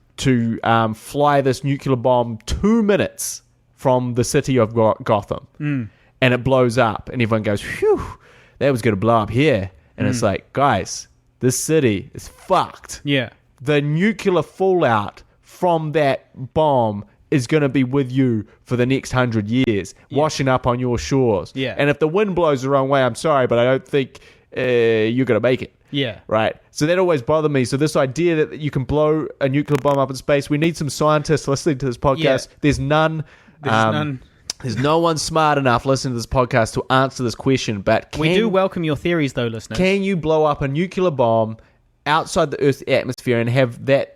fly this nuclear bomb 2 minutes from the city of Gotham, and it blows up, and everyone goes, "Phew, that was going to blow up here." And it's like, guys, this city is fucked. Yeah, the nuclear fallout from that bomb is going to be with you for the next 100 years, washing up on your shores. Yeah. And if the wind blows the wrong way, I'm sorry, but I don't think you're going to make it. Yeah. Right? So that always bothered me. So this idea that you can blow a nuclear bomb up in space, we need some scientists listening to this podcast. Yeah. There's none. There's no one smart enough listening to this podcast to answer this question, but we do welcome your theories, though, listeners. Can you blow up a nuclear bomb outside the Earth's atmosphere and have that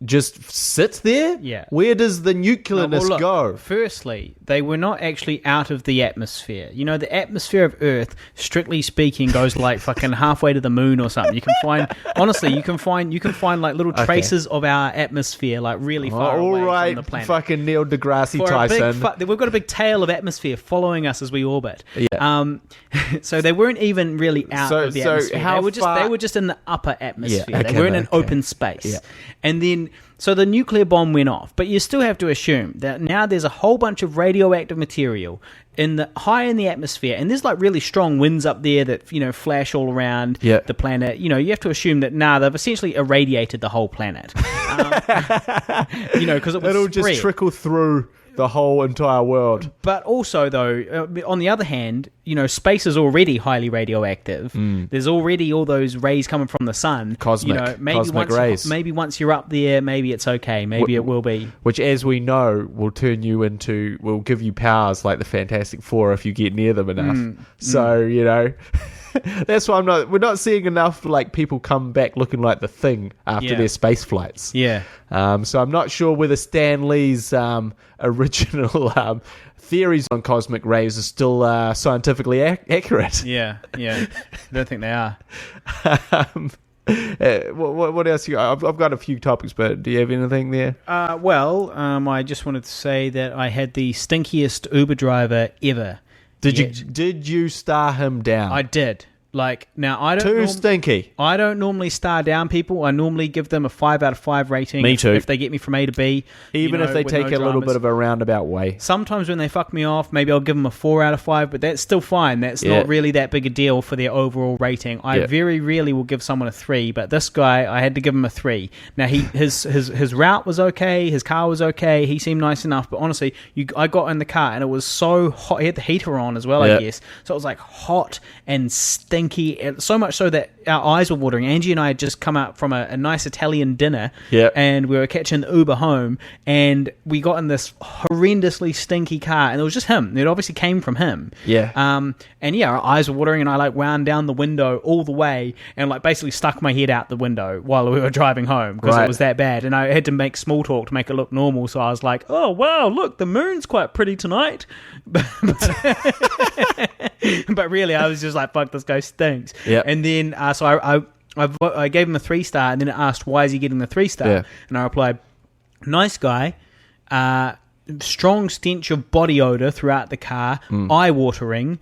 just sit there? Yeah. Where does the nuclearness go? Firstly, they were not actually out of the atmosphere. You know, the atmosphere of Earth, strictly speaking, goes like fucking halfway to the moon or something. You can find, honestly, you can find like little traces of our atmosphere, like really far away from the planet. Fucking Neil deGrasse Tyson. We've got a big tail of atmosphere following us as we orbit. Yeah. So they weren't even really out of the atmosphere. They were just in the upper atmosphere. Yeah, okay, they weren't in open space. Yeah. And then, so the nuclear bomb went off. But you still have to assume that now there's a whole bunch of radioactive material high in the atmosphere, and there's like really strong winds up there that, you know, flash all around the planet. You know, you have to assume that they've essentially irradiated the whole planet. You know, because it'll just trickle through the whole entire world. But also, though, on the other hand, you know, space is already highly radioactive. There's already all those rays coming from the sun. Cosmic rays. Maybe once you're up there, maybe it's okay. Maybe it will be. Which, as we know, will give you powers like the Fantastic Four if you get near them enough. So, you know... That's why we're not seeing enough like people come back looking like the Thing after their space flights. Yeah. So I'm not sure whether Stan Lee's original theories on cosmic rays are still scientifically accurate. Yeah. I don't think they are. What else? I've got a few topics, but do you have anything there? I just wanted to say that I had the stinkiest Uber driver ever. Did you star him down? I did. Like, now I don't... stinky. I don't normally star down people. I normally give them a 5 out of 5 rating. Me too. If they get me from A to B. Even if they take a little bit of a roundabout way. Sometimes when they fuck me off, maybe I'll give them a 4 out of 5, but that's still fine. That's not really that big a deal for their overall rating. I very rarely will give someone a 3, but this guy, I had to give him a 3. Now, his route was okay, his car was okay, he seemed nice enough, but honestly, I got in the car and it was so hot. He had the heater on as well, I guess. So it was like hot and stinky, so much so that our eyes were watering. Angie and I had just come out from a nice Italian dinner, and we were catching the Uber home, and we got in this horrendously stinky car, and it was just him. It obviously came from him. Our eyes were watering, and I like wound down the window all the way, and like basically stuck my head out the window while we were driving home because it was that bad, and I had to make small talk to make it look normal. So I was like, "Oh wow, look, the moon's quite pretty tonight," but really, I was just like, "Fuck, this guy stinks." And then so I gave him a 3-star, and then it asked, "Why is he getting the 3-star?" And I replied, "Nice guy, strong stench of body odor throughout the car, eye-watering,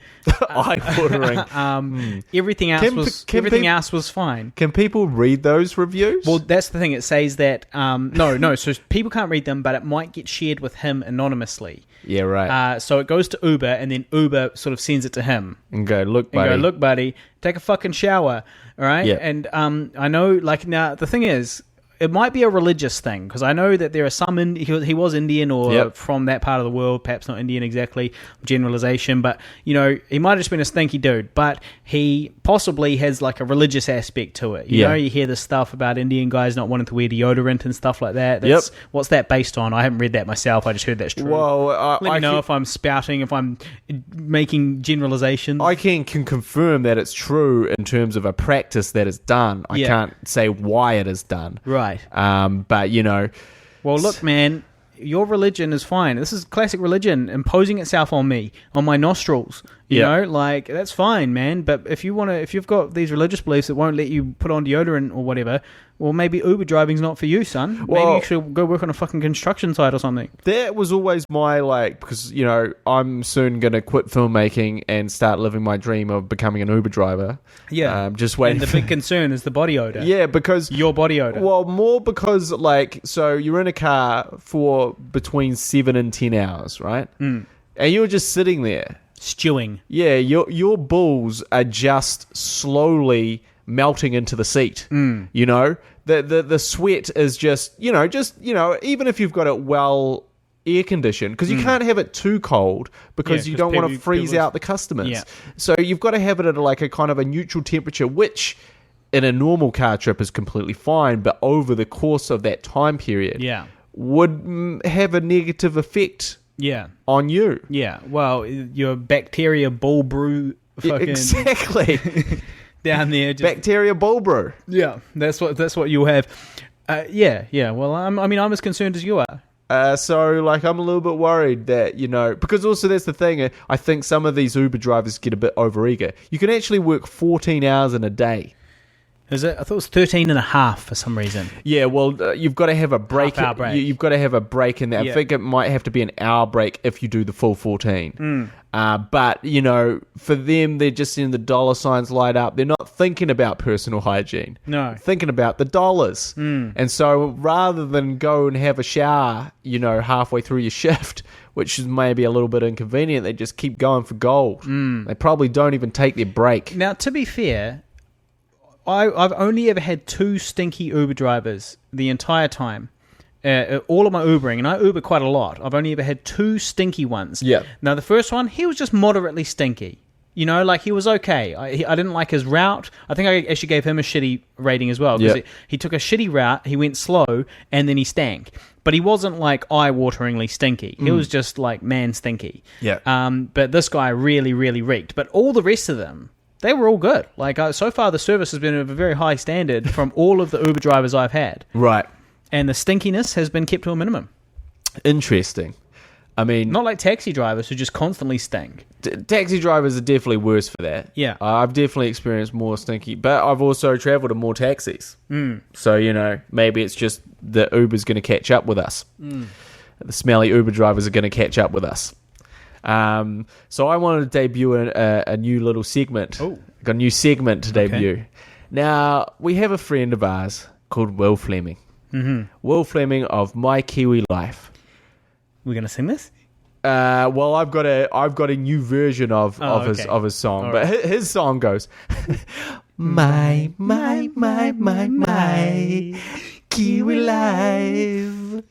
everything else was fine." Can people read those reviews? Well, that's the thing. It says that no, so people can't read them, but it might get shared with him anonymously. Yeah, right. So it goes to Uber, and then Uber sort of sends it to him. And go, look, buddy, take a fucking shower, all right? Yeah. And I know, like, now, the thing is, it might be a religious thing, because I know that there are some... he was Indian or from that part of the world, perhaps not Indian exactly, generalization, but, you know, he might have just been a stinky dude, but he possibly has, like, a religious aspect to it. You know, you hear this stuff about Indian guys not wanting to wear deodorant and stuff like that. What's that based on? I haven't read that myself. I just heard that's true. Well, Let me know if I'm spouting, if I'm making generalizations. I can confirm that it's true in terms of a practice that is done. I can't say why it is done. Right. But, you know... Well, look, man, your religion is fine. This is classic religion imposing itself on me, on my nostrils. You know, like, that's fine, man. But if you've got these religious beliefs that won't let you put on deodorant or whatever, well, maybe Uber driving's not for you, son. Maybe you should go work on a fucking construction site or something. That was always my, like, because, you know, I'm soon going to quit filmmaking and start living my dream of becoming an Uber driver. Yeah. Just waiting. And the big concern is the body odor. Yeah, because... Your body odor. Well, more because, like, so you're in a car for between 7 and 10 hours, right? And you're just sitting there. Stewing. Yeah, your balls are just slowly melting into the seat. You know, the sweat is just even if you've got it well air conditioned, because you can't have it too cold because you don't want to freeze out the customers. So you've got to have it at like a kind of a neutral temperature, which in a normal car trip is completely fine, but over the course of that time period, would have a negative effect. On you. Yeah. Well, your bacteria ball brew fucking... Exactly. down there. Bacteria ball brew. Yeah. That's what you'll have. Yeah. Well, I'm as concerned as you are. So, like, I'm a little bit worried that, because also that's the thing. I think some of these Uber drivers get a bit overeager. You can actually work 14 hours in a day. Is it? I thought it was 13 and a half for some reason. Yeah, well, you've got to have a break. Half-hour break. You've got to have a break in there. Yeah. I think it might have to be an hour break if you do the full 14. But, for them, they're just seeing the dollar signs light up. They're not thinking about personal hygiene. No. They're thinking about the dollars. And so rather than go and have a shower, halfway through your shift, which is maybe a little bit inconvenient, they just keep going for gold. They probably don't even take their break. Now, to be fair, I've only ever had 2 stinky Uber drivers the entire time. All of my Ubering, and I Uber quite a lot. I've only ever had 2 stinky ones. Yeah. Now, the first one, he was just moderately stinky. He was okay. I didn't like his route. I think I actually gave him a shitty rating as well. Because he took a shitty route, he went slow, and then he stank. But he wasn't like eye-wateringly stinky. He was just like man stinky. Yeah. But this guy really, really reeked. But all the rest of them, they were all good. Like, so far, the service has been of a very high standard from all of the Uber drivers I've had. Right. And the stinkiness has been kept to a minimum. Interesting. I mean... Not like taxi drivers who just constantly stink. Taxi drivers are definitely worse for that. Yeah. I've definitely experienced more stinky, but I've also travelled in more taxis. So, maybe it's just the Uber's going to catch up with us. The smelly Uber drivers are going to catch up with us. So I wanted to debut a new little segment. Oh. Got a new segment to debut. Okay. Now, we have a friend of ours called Will Fleming. Will Fleming of My Kiwi Life. We're going to sing this? Well, I've got a new version of his song, All but right. his song goes, my Kiwi Life.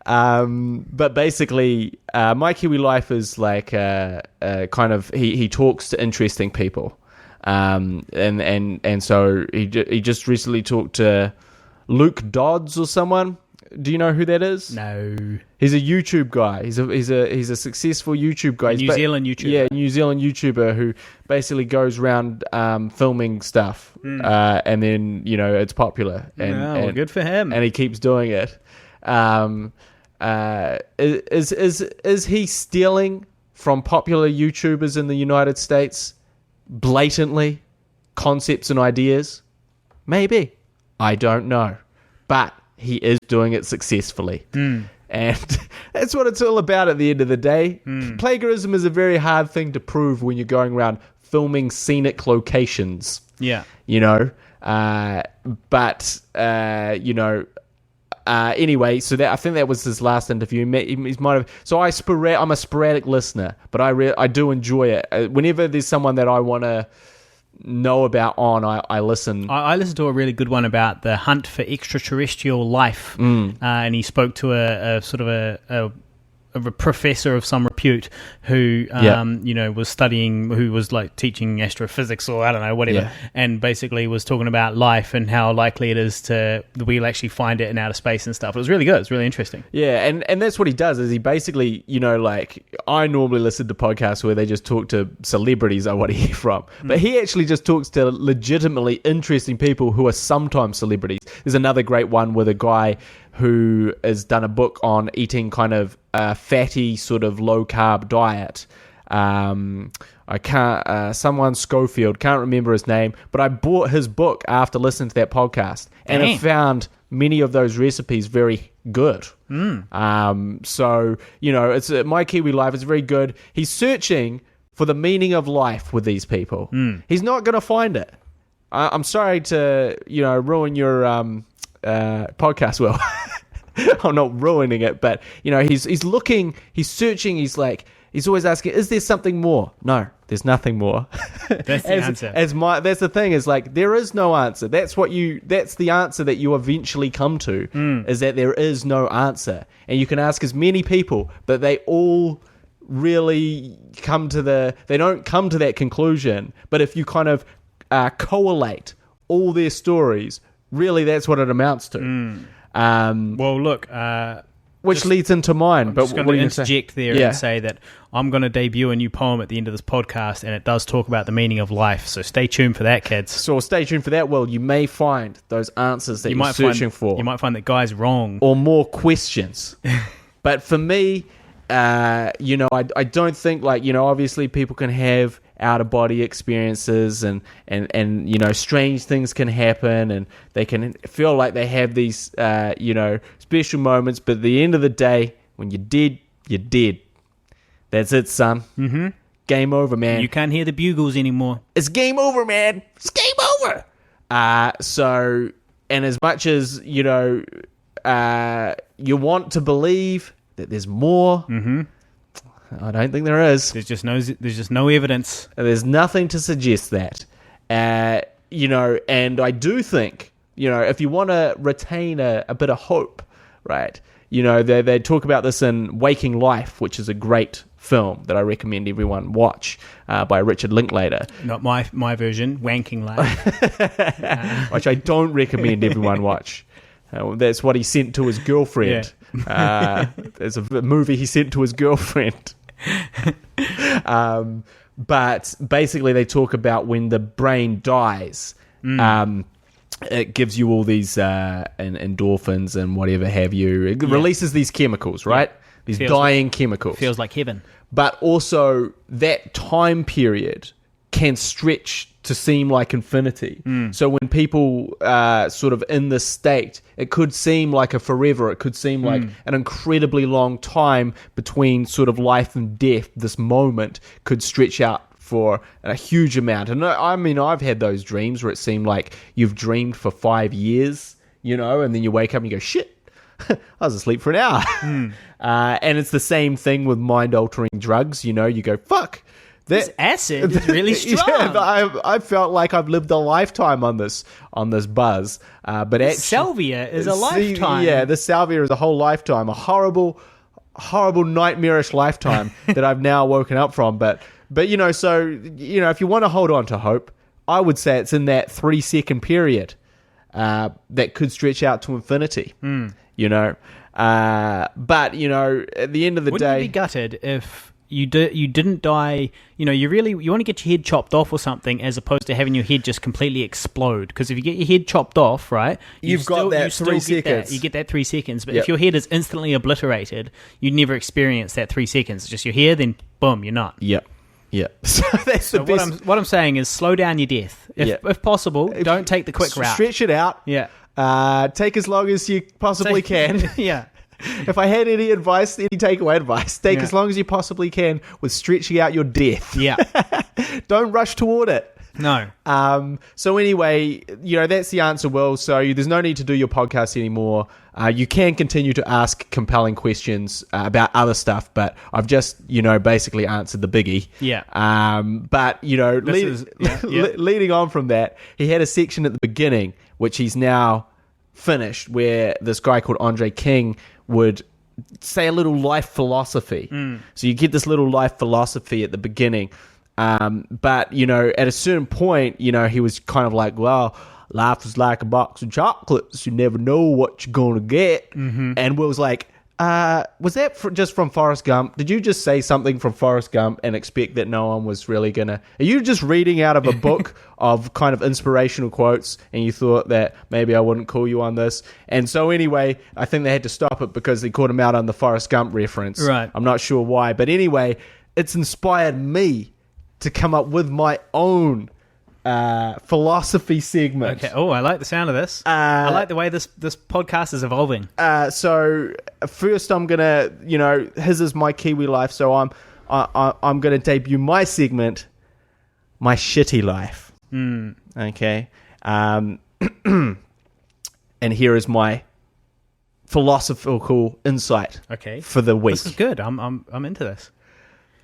But basically, My Kiwi Life is like kind of he talks to interesting people, and so he just recently talked to Luke Dodds or someone. Do you know who that is? No. He's a YouTube guy. He's a successful YouTube guy. New Zealand YouTuber. Yeah, New Zealand YouTuber who basically goes around filming stuff, and then it's popular. And good for him. And he keeps doing it. Is he stealing from popular YouTubers in the United States blatantly concepts and ideas? Maybe. I don't know, but he is doing it successfully. And that's what it's all about at the end of the day. Plagiarism is a very hard thing to prove when you're going around filming scenic locations. Yeah. Anyway, so I think that was his last interview. I'm a sporadic listener, but I do enjoy it. Whenever there's someone that I want to know about I listen. I listened to a really good one about the hunt for extraterrestrial life, and he spoke to a sort of a professor of some repute who was studying, who was like teaching astrophysics or I don't know, whatever, and basically was talking about life and how likely it is that we'll actually find it in outer space and stuff. It was really good. It's really interesting. Yeah, and that's what he does, is he basically, like, I normally listen to podcasts where they just talk to celebrities I want to hear from, but he actually just talks to legitimately interesting people who are sometimes celebrities. There's another great one with a guy who has done a book on eating kind of a fatty sort of low carb diet. Someone Schofield, can't remember his name, but I bought his book after listening to that podcast, and I found many of those recipes very good. So, it's My Kiwi Life is very good. He's searching for the meaning of life with these people. He's not going to find it. I'm sorry to, ruin your podcast, Will. I'm not ruining it, but he's looking, he's searching, he's always asking, is there something more? No, there's nothing more. That's the answer. That's the thing, is like, there is no answer. That's the answer that you eventually come to, is that there is no answer. And you can ask as many people, but they all really they don't come to that conclusion. But if you kind of collate all their stories, really that's what it amounts to. Well, look, which leads into mine. But I'm just going to interject there and say that I'm going to debut a new poem at the end of this podcast, and it does talk about the meaning of life. So stay tuned for that, kids. So stay tuned for that. Well, you may find those answers that you're searching for. You might find that guy's wrong. Or more questions. But for me, I don't think, obviously people can have out-of-body experiences and strange things can happen and they can feel like they have these, special moments. But at the end of the day, when you're dead, you're dead. That's it, son. Mm-hmm. Game over, man. You can't hear the bugles anymore. It's game over, man. It's game over. And as much as, you want to believe that there's more, I don't think there is. There's just no evidence. There's nothing to suggest that. And I do think, if you want to retain a bit of hope, right? They talk about this in Waking Life, which is a great film that I recommend everyone watch, by Richard Linklater. Not my version, Wanking Life. Which I don't recommend everyone watch. That's what he sent to his girlfriend. Yeah. There's a movie he sent to his girlfriend. But basically they talk about when the brain dies, it gives you all these endorphins and whatever have you. It releases these chemicals, right? These dying chemicals. Feels like heaven. But also that time period can stretch to seem like infinity. So when people sort of in this state, it could seem like a forever. It could seem like an incredibly long time between sort of life and death. This moment could stretch out for a huge amount. And I mean, I've had those dreams where it seemed like you've dreamed for 5 years, and then you wake up and you go, shit, I was asleep for an hour. And it's the same thing with mind-altering drugs. You go, fuck. This acid is really strong. Yeah, I felt like I've lived a lifetime on this buzz. But actually, salvia is a lifetime. Yeah, the salvia is a whole lifetime. A horrible, nightmarish lifetime that I've now woken up from. But if you want to hold on to hope, I would say it's in that 3-second period that could stretch out to infinity. But at the end of the day, wouldn't you be gutted if you didn't die? You want to get your head chopped off or something, as opposed to having your head just completely explode. Because if you get your head chopped off, right, you've got that 3 seconds. You get that 3 seconds. But if your head is instantly obliterated, you'd never experience that 3 seconds. It's just you're here, then boom, you're not. Yep. Yeah. So that's the best. What I'm saying is slow down your death. If possible, don't take the quick route. Stretch it out. Yeah. Take as long as you possibly can. Yeah. If I had any takeaway advice, take as long as you possibly can with stretching out your death. Yeah. Don't rush toward it. No. So anyway, that's the answer, Will. So there's no need to do your podcast anymore. You can continue to ask compelling questions about other stuff, but I've just, basically answered the biggie. Yeah. But, leading on from that, he had a section at the beginning, which he's now finished, where this guy called Andre King would say a little life philosophy. So you get this little life philosophy at the beginning. But, at a certain point, he was kind of like, well, life is like a box of chocolates. You never know what you're going to get. And Will's like, was that just from Forrest Gump? Did you just say something from Forrest Gump and expect that no one was really going to... Are you just reading out of a book of kind of inspirational quotes and you thought that maybe I wouldn't call you on this? And so anyway, I think they had to stop it because they caught him out on the Forrest Gump reference. Right. I'm not sure why. But anyway, it's inspired me to come up with my own philosophy segment. Okay. Oh, I like the sound of this. I like the way this podcast is evolving. So first, I'm gonna, his is my Kiwi life. So I'm gonna debut my segment, my shitty life. Okay. And here is my philosophical insight. Okay. For the week. This is good. I'm into this.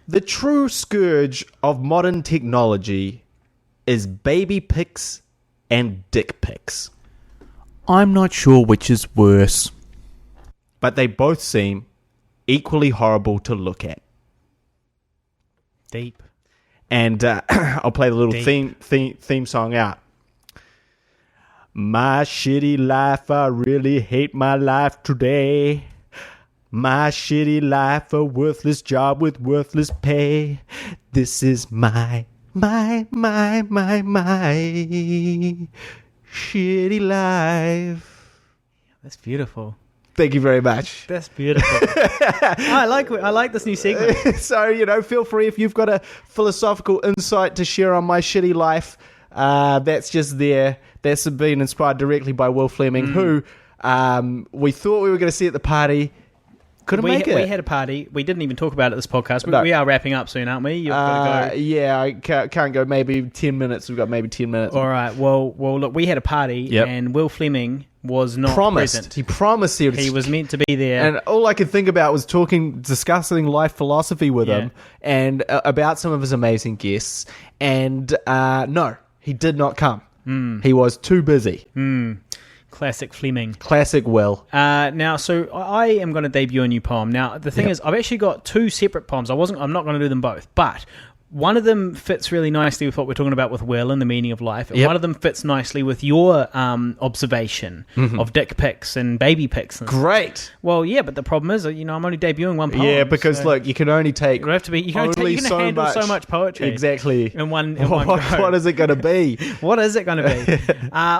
The true scourge of modern technology is baby pics and dick pics. I'm not sure which is worse, but they both seem equally horrible to look at. Deep. And I'll play the little theme song out. My shitty life, I really hate my life today. My shitty life, a worthless job with worthless pay. This is my shitty life. That's beautiful. Thank you very much. That's beautiful. I like this new segment. So, feel free if you've got a philosophical insight to share on my shitty life. That's just there. That's been inspired directly by Will Fleming, who we thought we were going to see at the party. Couldn't make it. We had a party. We didn't even talk about it at this podcast. No. We are wrapping up soon, aren't we? You've got to go. Yeah, I can't go. Maybe 10 minutes. We've got maybe 10 minutes. All right. Well, look, we had a party, and Will Fleming was not present. He promised he was meant to be there. And all I could think about was discussing life philosophy with him and about some of his amazing guests. And no, he did not come. He was too busy. Classic Fleming. Classic Will. Now, so I am going to debut a new poem. Now, the thing is, I've actually got two separate poems. I'm not going to do them both, but one of them fits really nicely with what we're talking about with Will and the meaning of life. And one of them fits nicely with your observation of dick pics and baby pics. Great. Well, yeah, but the problem is, I'm only debuting one poem. Yeah, because look, you can only take. You can only handle so much poetry. Exactly. In one go. What is it going to be? What is it going to be?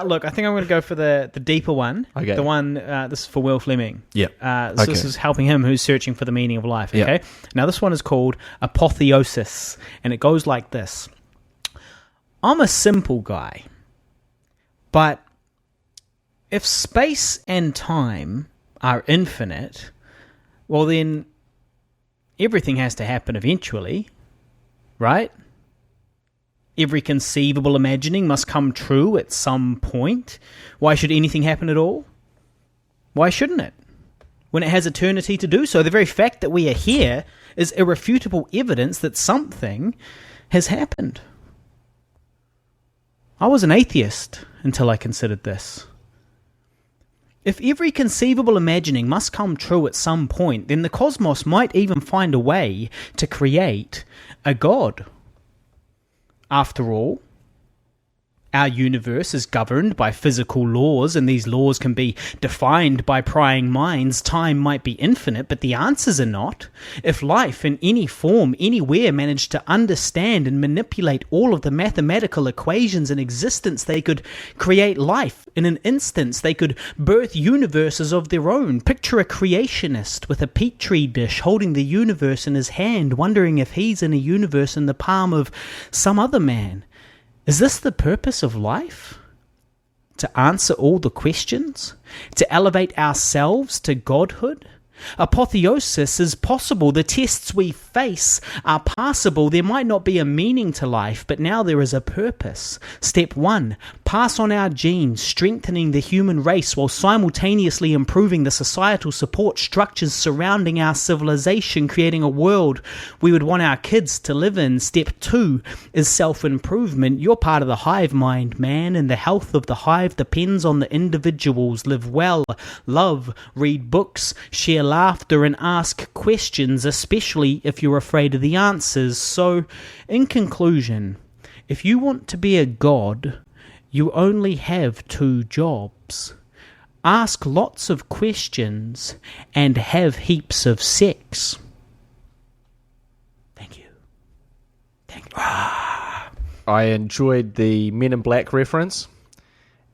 Look, I think I'm going to go for the deeper one. Okay. The one, this is for Will Fleming. Yeah. So this is helping him who's searching for the meaning of life. Okay. Yep. Now this one is called Apotheosis. And it goes like this. I'm a simple guy, but if space and time are infinite, well then everything has to happen eventually, right? Every conceivable imagining must come true at some point. Why should anything happen at all? Why shouldn't it? When it has eternity to do so, the very fact that we are here is irrefutable evidence that something has happened. I was an atheist until I considered this. If every conceivable imagining must come true at some point, then the cosmos might even find a way to create a god. After all, our universe is governed by physical laws, and these laws can be defined by prying minds. Time might be infinite, but the answers are not. If life in any form, anywhere, managed to understand and manipulate all of the mathematical equations in existence, they could create life in an instance. They could birth universes of their own. Picture a creationist with a petri dish holding the universe in his hand, wondering if he's in a universe in the palm of some other man. Is this the purpose of life? To answer all the questions? To elevate ourselves to godhood? Apotheosis is possible. The tests we face are passable. There might not be a meaning to life, but now there is a purpose. Step 1, pass on our genes, strengthening the human race while simultaneously improving the societal support structures surrounding our civilization, creating a world we would want our kids to live in. Step 2 is self-improvement. You're part of the hive mind, man, and the health of the hive depends on the individuals. Live well, love, read books, share laughter, and ask questions, especially if you're afraid of the answers. So, in conclusion, if you want to be a god, you only have 2 jobs. Ask lots of questions and have heaps of sex. Thank you. Thank you. I enjoyed the Men in Black reference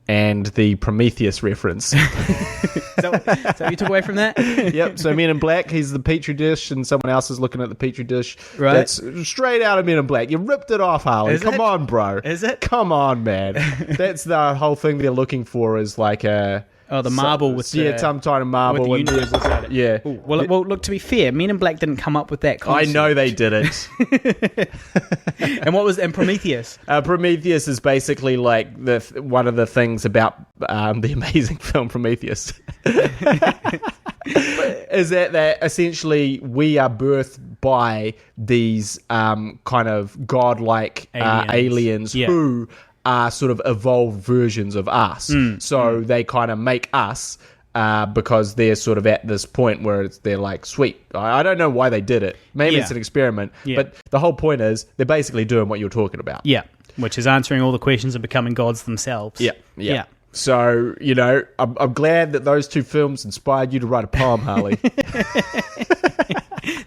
and the Prometheus reference. Is that what you took away from that? Yep, so Men in Black, he's the Petri dish, and someone else is looking at the Petri dish. Right. That's straight out of Men in Black. You ripped it off, Harley. Come on, bro. Is it? Come on, man. That's the whole thing they're looking for is like a... Oh, the marble with the... Yeah, some kind of marble. With the universe inside it. Yeah. Ooh, well, look, to be fair, Men in Black didn't come up with that concept. I know they didn't. And Prometheus? Prometheus is basically like one of the things about the amazing film Prometheus. Is that essentially we are birthed by these kind of godlike aliens Yeah. who are sort of evolved versions of us. So they kind of make us because they're sort of at this point where they're like, sweet. I don't know why they did it. Maybe it's an experiment. Yeah. But the whole point is they're basically doing what you're talking about. Yeah, which is answering all the questions of becoming gods themselves. Yeah. So, you know, I'm glad that those two films inspired you to write a poem, Harley.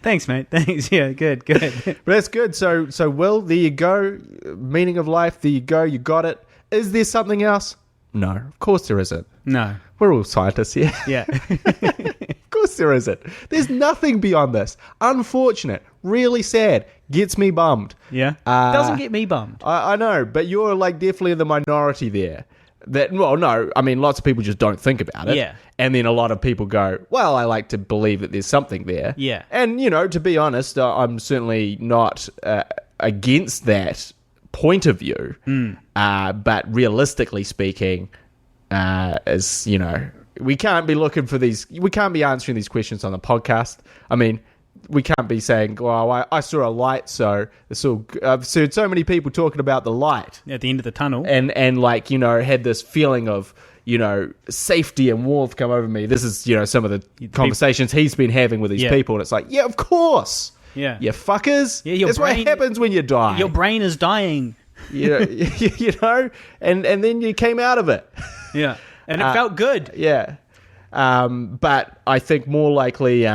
Thanks, mate. Thanks. Yeah, good. But that's good. So, Will, there you go. Meaning of life, there you go. You got it. Is there something else? No, of course there isn't. No. We're all scientists here. Yeah. Of course there isn't. There's nothing beyond this. Unfortunate. Really sad. Gets me bummed. Yeah. Doesn't get me bummed. I know, but you're like definitely in the minority there. No, I mean, lots of people just don't think about it. Yeah. And then a lot of people go, well, I like to believe that there's something there. Yeah. And, you know, to be honest, I'm certainly not against that point of view. But realistically speaking, as, you know, we can't be answering these questions on the podcast. I mean, we can't be saying, well, I saw a light, so I've heard so many people talking about the light At the end of the tunnel. and like, you know, had this feeling of, you know, safety and warmth come over me. This is, you know, some of the conversations he's been having with these people, and it's like, yeah, of course. Yeah. You fuckers. Yeah, That's what happens when you die. Your brain is dying. You know, and then you came out of it. Yeah. And it felt good. Yeah. But I think more likely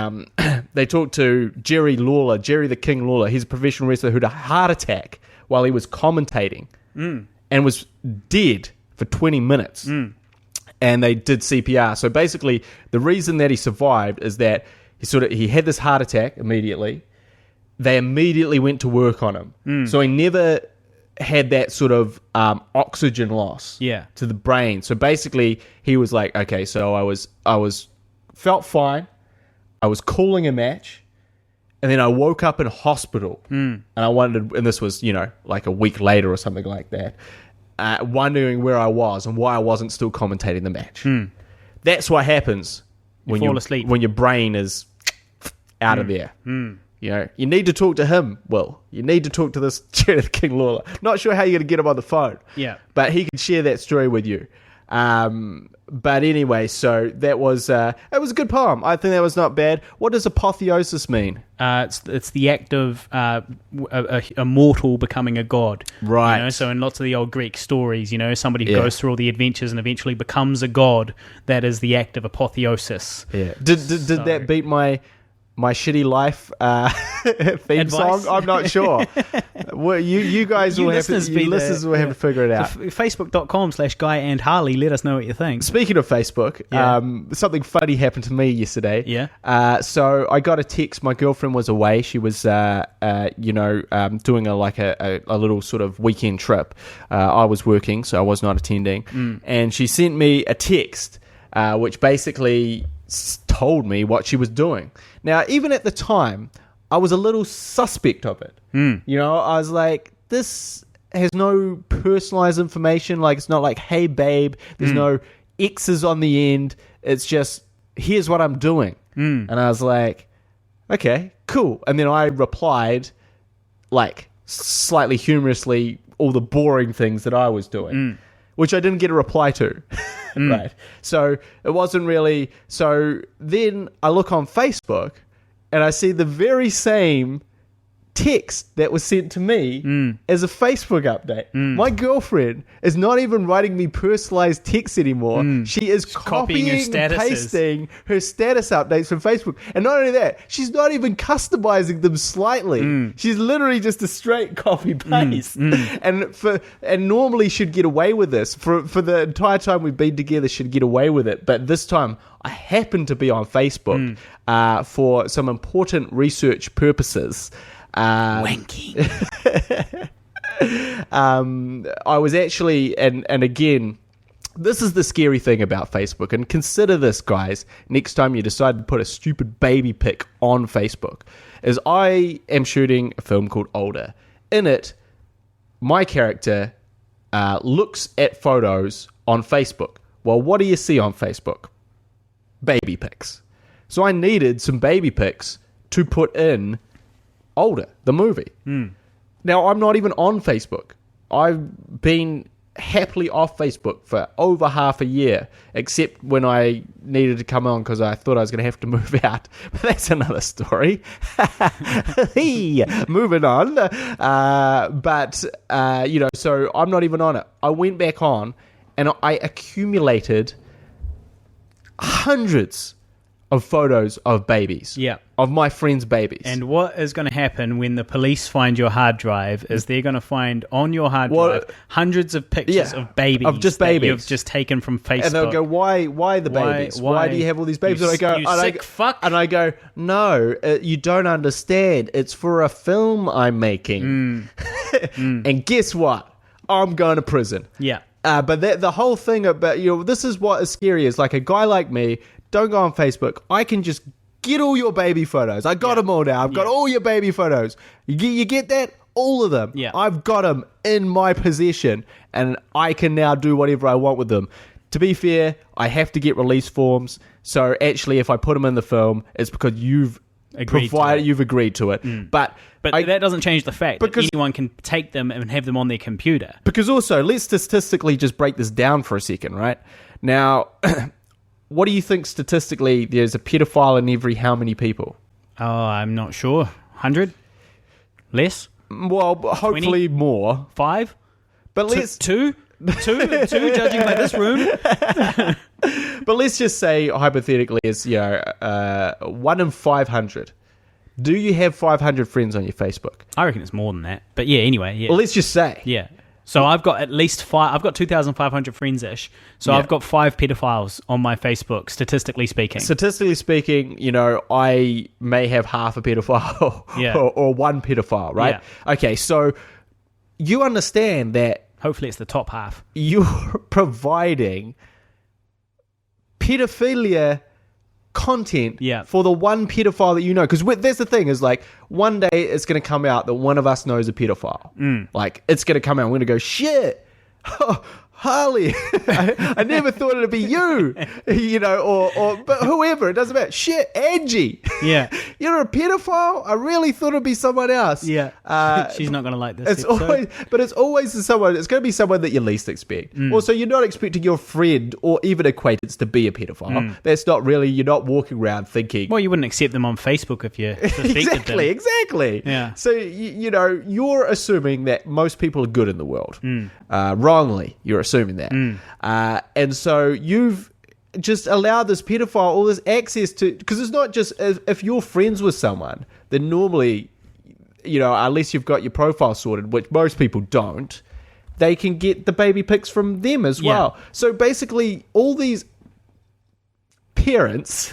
they talked to Jerry the King Lawler. He's a professional wrestler who had a heart attack while he was commentating and was dead for 20 minutes. And they did CPR. So basically, the reason that he survived is that he had this heart attack immediately. They immediately went to work on him. So he never had that sort of oxygen loss to the brain. So basically, he was like, okay, so I felt fine. I was calling a match, and then I woke up in hospital, and and this was, you know, like a week later or something like that, wondering where I was and why I wasn't still commentating the match. That's what happens when you fall asleep, when your brain is out of there. You know, you need to talk to him, Will. You need to talk to this Jerry the King Lawler. Not sure how you're going to get him on the phone. Yeah. But he can share that story with you. But anyway, so that was it was a good poem. I think that was not bad. What does apotheosis mean? It's the act of a mortal becoming a god. Right. You know? So in lots of the old Greek stories, you know, somebody goes through all the adventures and eventually becomes a god. That is the act of apotheosis. Yeah. Did that beat my shitty life theme Advice? song? I'm not sure. Well, you guys will have to, listeners will have to figure it out. Facebook.com/Guy and Harley. Let us know what you think. Speaking of Facebook, something funny happened to me yesterday. Yeah. So I got a text. My girlfriend was away. She was, doing a little sort of weekend trip. I was working, so I was not attending. And she sent me a text, which basically told me what she was doing. Now, even at the time, I was a little suspect of it. You know, I was like, this has no personalized information. Like, it's not like, hey, babe, there's no X's on the end. It's just, here's what I'm doing. And I was like, okay, cool. And then I replied, like, slightly humorously, all the boring things that I was doing, which I didn't get a reply to. Right. So it wasn't really. So then I look on Facebook and I see the very same text that was sent to me as a Facebook update. My girlfriend is not even writing me personalized texts anymore. She is copying and pasting her status updates from Facebook. And not only that, she's not even customizing them slightly. She's literally just a straight copy paste. And normally she'd get away with this. For the entire time we've been together, she'd get away with it. But this time I happened to be on Facebook for some important research purposes. Wanking. I was actually, and again, this is the scary thing about Facebook, and consider this, guys, next time you decide to put a stupid baby pic on Facebook, is I am shooting a film called Older. In it, my character looks at photos on Facebook. Well, what do you see on Facebook? Baby pics. So I needed some baby pics to put in Older, the movie. Now, I'm not even on Facebook. I've been happily off Facebook for over half a year, except when I needed to come on because I thought I was going to have to move out. But that's another story. Moving on. So I'm not even on it. I went back on, and I accumulated hundreds of photos of babies. Yeah. Of my friends' babies. And what is going to happen when the police find your hard drive is they're going to find on your hard drive hundreds of pictures of babies. Of just babies. That you've just taken from Facebook. And they'll go, why the babies? Why do you have all these babies? And I go, fuck. And I go, no, you don't understand. It's for a film I'm making. And guess what? I'm going to prison. Yeah. But the whole thing about, this is what is scary is like a guy like me, don't go on Facebook. I can just get all your baby photos. I got them all now. I've got all your baby photos. You get that? All of them. Yeah. I've got them in my possession, and I can now do whatever I want with them. To be fair, I have to get release forms. So actually, if I put them in the film, it's because you've agreed to it. But that doesn't change the fact that anyone can take them and have them on their computer. Because also, let's statistically just break this down for a second, right? Now, what do you think statistically there's a pedophile in every how many people? Oh, I'm not sure. 100? Less? Well, hopefully 20? More. 5? But let's... Two, judging by this room. But let's just say, hypothetically, it's 1 in 500. Do you have 500 friends on your Facebook? I reckon it's more than that. But yeah, anyway. Yeah. Well, let's just say. Yeah. So I've got at least 5. I've got 2,500 friends-ish. So I've got 5 pedophiles on my Facebook, statistically speaking. Statistically speaking, I may have half a pedophile or one pedophile, right? Yeah. Okay, so you understand that... Hopefully it's the top half. You're providing pedophilia content for the one pedophile that you know. Because that's the thing, is like, one day it's going to come out that one of us knows a pedophile. Like, it's going to come out and we're going to go, shit, Harley, I never thought it'd be you, but whoever, it doesn't matter. Shit, Angie. Yeah. You're a pedophile? I really thought it'd be someone else. Yeah. She's not going to like this it's always someone, it's going to be someone that you least expect. Also, you're not expecting your friend or even acquaintance to be a pedophile. That's not really, you're not walking around thinking. Well, you wouldn't accept them on Facebook if you suspected them. Exactly. Yeah. So, you're assuming that most people are good in the world. Wrongly, you're assuming that. And so you've just allowed this pedophile all this access to, because it's not just if you're friends with someone, then normally, unless you've got your profile sorted, which most people don't, they can get the baby pics from them as well. So basically, all these parents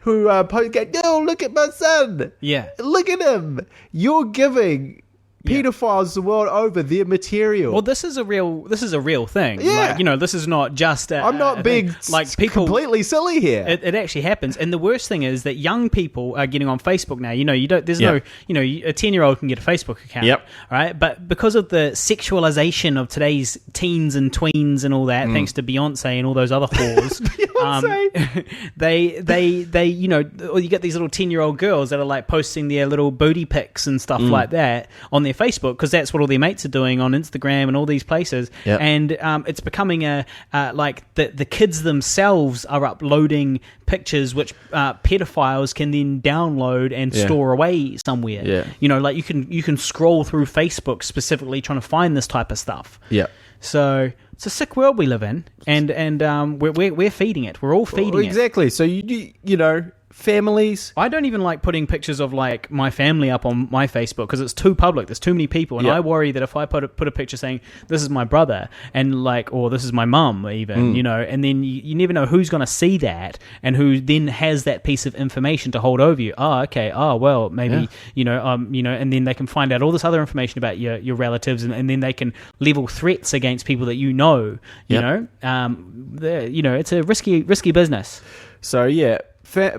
who go, no, look at my son. Yeah. Look at him. You're giving pedophiles the world over their material. Well, this is a real thing. Yeah. Like, this is not just I'm not being people completely silly here. It actually happens. And the worst thing is that young people are getting on Facebook now. You don't, there's no, a 10-year-old can get a Facebook account. Yep. Right. But because of the sexualization of today's teens and tweens and all that, thanks to Beyonce and all those other whores, they or you get these little 10-year-old girls that are like posting their little booty pics and stuff like that on their Facebook, because that's what all their mates are doing on Instagram and all these places. And it's becoming like the kids themselves are uploading pictures which pedophiles can then download and store away somewhere. Like you can scroll through Facebook specifically trying to find this type of stuff. So it's a sick world we live in, and we're feeding it. We're all feeding it. Exactly. So you know, families. I don't even like putting pictures of like my family up on my Facebook because it's too public. There's too many people, and I worry that if I put a picture saying this is my brother and or this is my mum, even and then you never know who's going to see that and who then has that piece of information to hold over you. Oh, okay. Oh, well, maybe and then they can find out all this other information about your relatives, and then they can level threats against people that you know. It's a risky business. So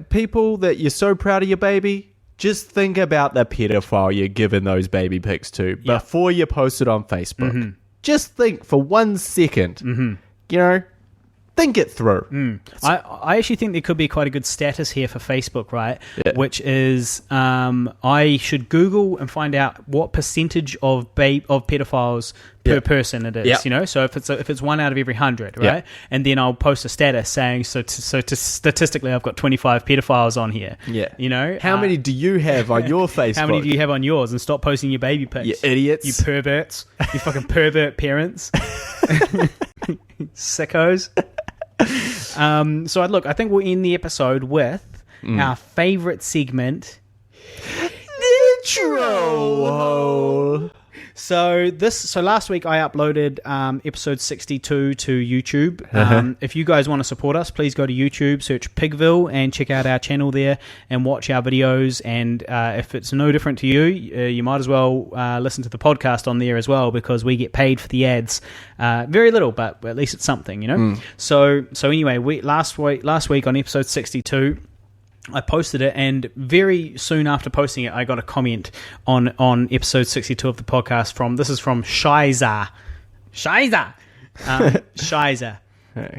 people that you're so proud of your baby, just think about the pedophile you're giving those baby pics to before you post it on Facebook. Just think for 1 second, think it through. I actually think there could be quite a good status here for Facebook, right? Yeah. Which is I should Google and find out what percentage of pedophiles per person it is. Yeah. You know, so if it's 1 out of every 100, right? Yeah. And then I'll post a status saying statistically I've got 25 pedophiles on here. Yeah. You know, How many do you have on your Facebook? How many do you have on yours? And stop posting your baby pics. You idiots. You perverts. You fucking pervert parents. Sickos. So I think we'll end the episode with our favourite segment, the Troll Hole. So last week I uploaded episode 62 to YouTube. If you guys want to support us, please go to YouTube, search Pigville, and check out our channel there and watch our videos. And if it's no different to you, you might as well listen to the podcast on there as well, because we get paid for the ads. Very little, but at least it's something, you know. So anyway, last week on episode 62. I posted it, and very soon after posting it, I got a comment on episode 62 of the podcast from Shiza. Shiza! Shiza.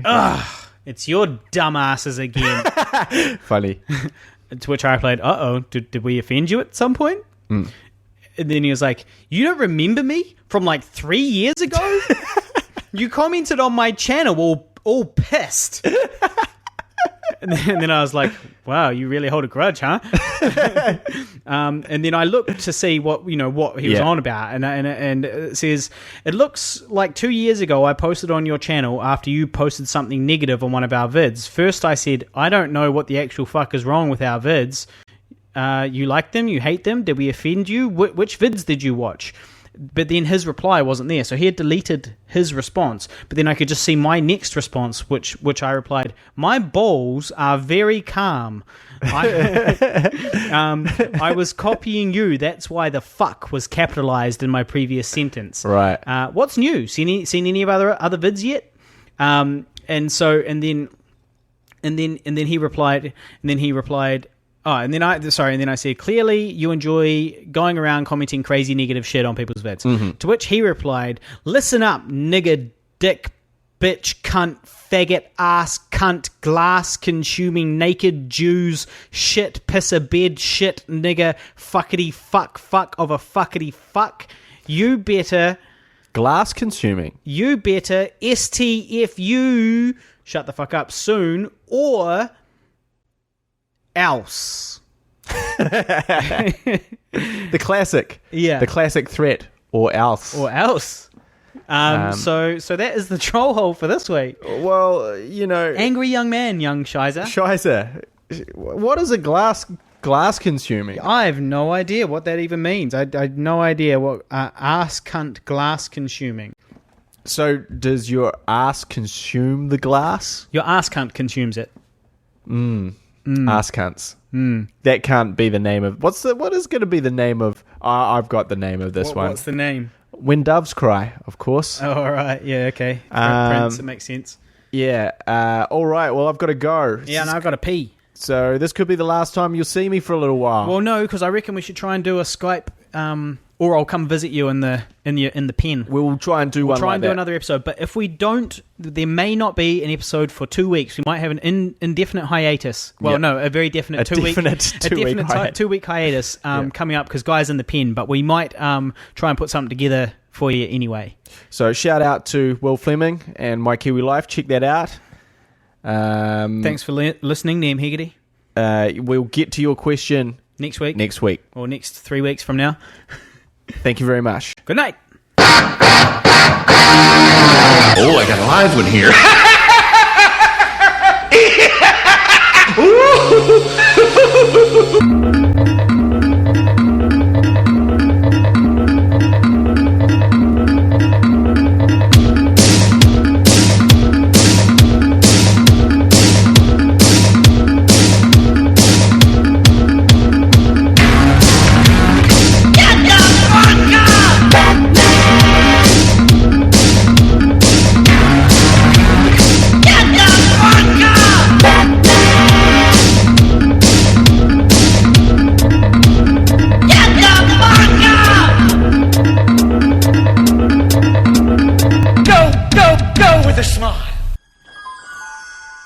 Ugh, it's your dumbasses again. Funny. To which I replied, did we offend you at some point? And then he was like, you don't remember me from like 3 years ago? You commented on my channel all pissed. And then I was like, wow, you really hold a grudge, huh? And then I looked to see what he was on about. And it says, it looks like 2 years ago I posted on your channel after you posted something negative on one of our vids. First I said, I don't know what the actual fuck is wrong with our vids. You like them? You hate them? Did we offend you? Which vids did you watch? But then his reply wasn't there, so he had deleted his response. But then I could just see my next response, which I replied, my balls are very calm. I was copying you. That's why the fuck was capitalized in my previous sentence. Right. What's new? Seen any of other vids yet? And then he replied. And then I said, clearly you enjoy going around commenting crazy negative shit on people's vids. To which he replied, listen up, nigger, dick, bitch, cunt, faggot, ass, cunt, glass consuming, naked Jews, shit, pisser, bed, shit, nigger, fuckity, fuck of a fuckity fuck. You better... Glass consuming. You better STFU, shut the fuck up soon, or... else. The classic. Yeah. The classic threat. Or else. So that is the troll hole for this week. Well, you know... Angry young man, young Shiza. Shiza. What is a glass consuming? I have no idea what that even means. I have no idea what ass cunt glass consuming. So does your ass consume the glass? Your ass cunt consumes it. Ass cunts. That can't be the name of... What is going to be the name of... I've got the name of this one. What's the name? When Doves Cry, of course. Oh, all right. Yeah, okay. Prince, it makes sense. Yeah. All right. Well, I've got to go. Yeah, and I've got to pee. So this could be the last time you'll see me for a little while. Well, no, because I reckon we should try and do a Skype... or I'll come visit you in the pen. We'll try and do We'll try and do another episode. But if we don't, there may not be an episode for 2 weeks. We might have an indefinite hiatus. Well, no, a very definite two week hiatus coming up because Guy's in the pen. But we might try and put something together for you anyway. So shout out to Will Fleming and My Kiwi Life. Check that out. Thanks for listening, Neem Hegarty. We'll get to your question next week. Or next 3 weeks from now. Thank you very much. Good night. Oh, I got a live one here.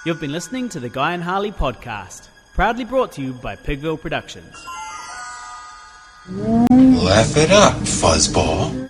You've been listening to the Guy and Harley podcast, proudly brought to you by Pigville Productions. Laugh it up, fuzzball.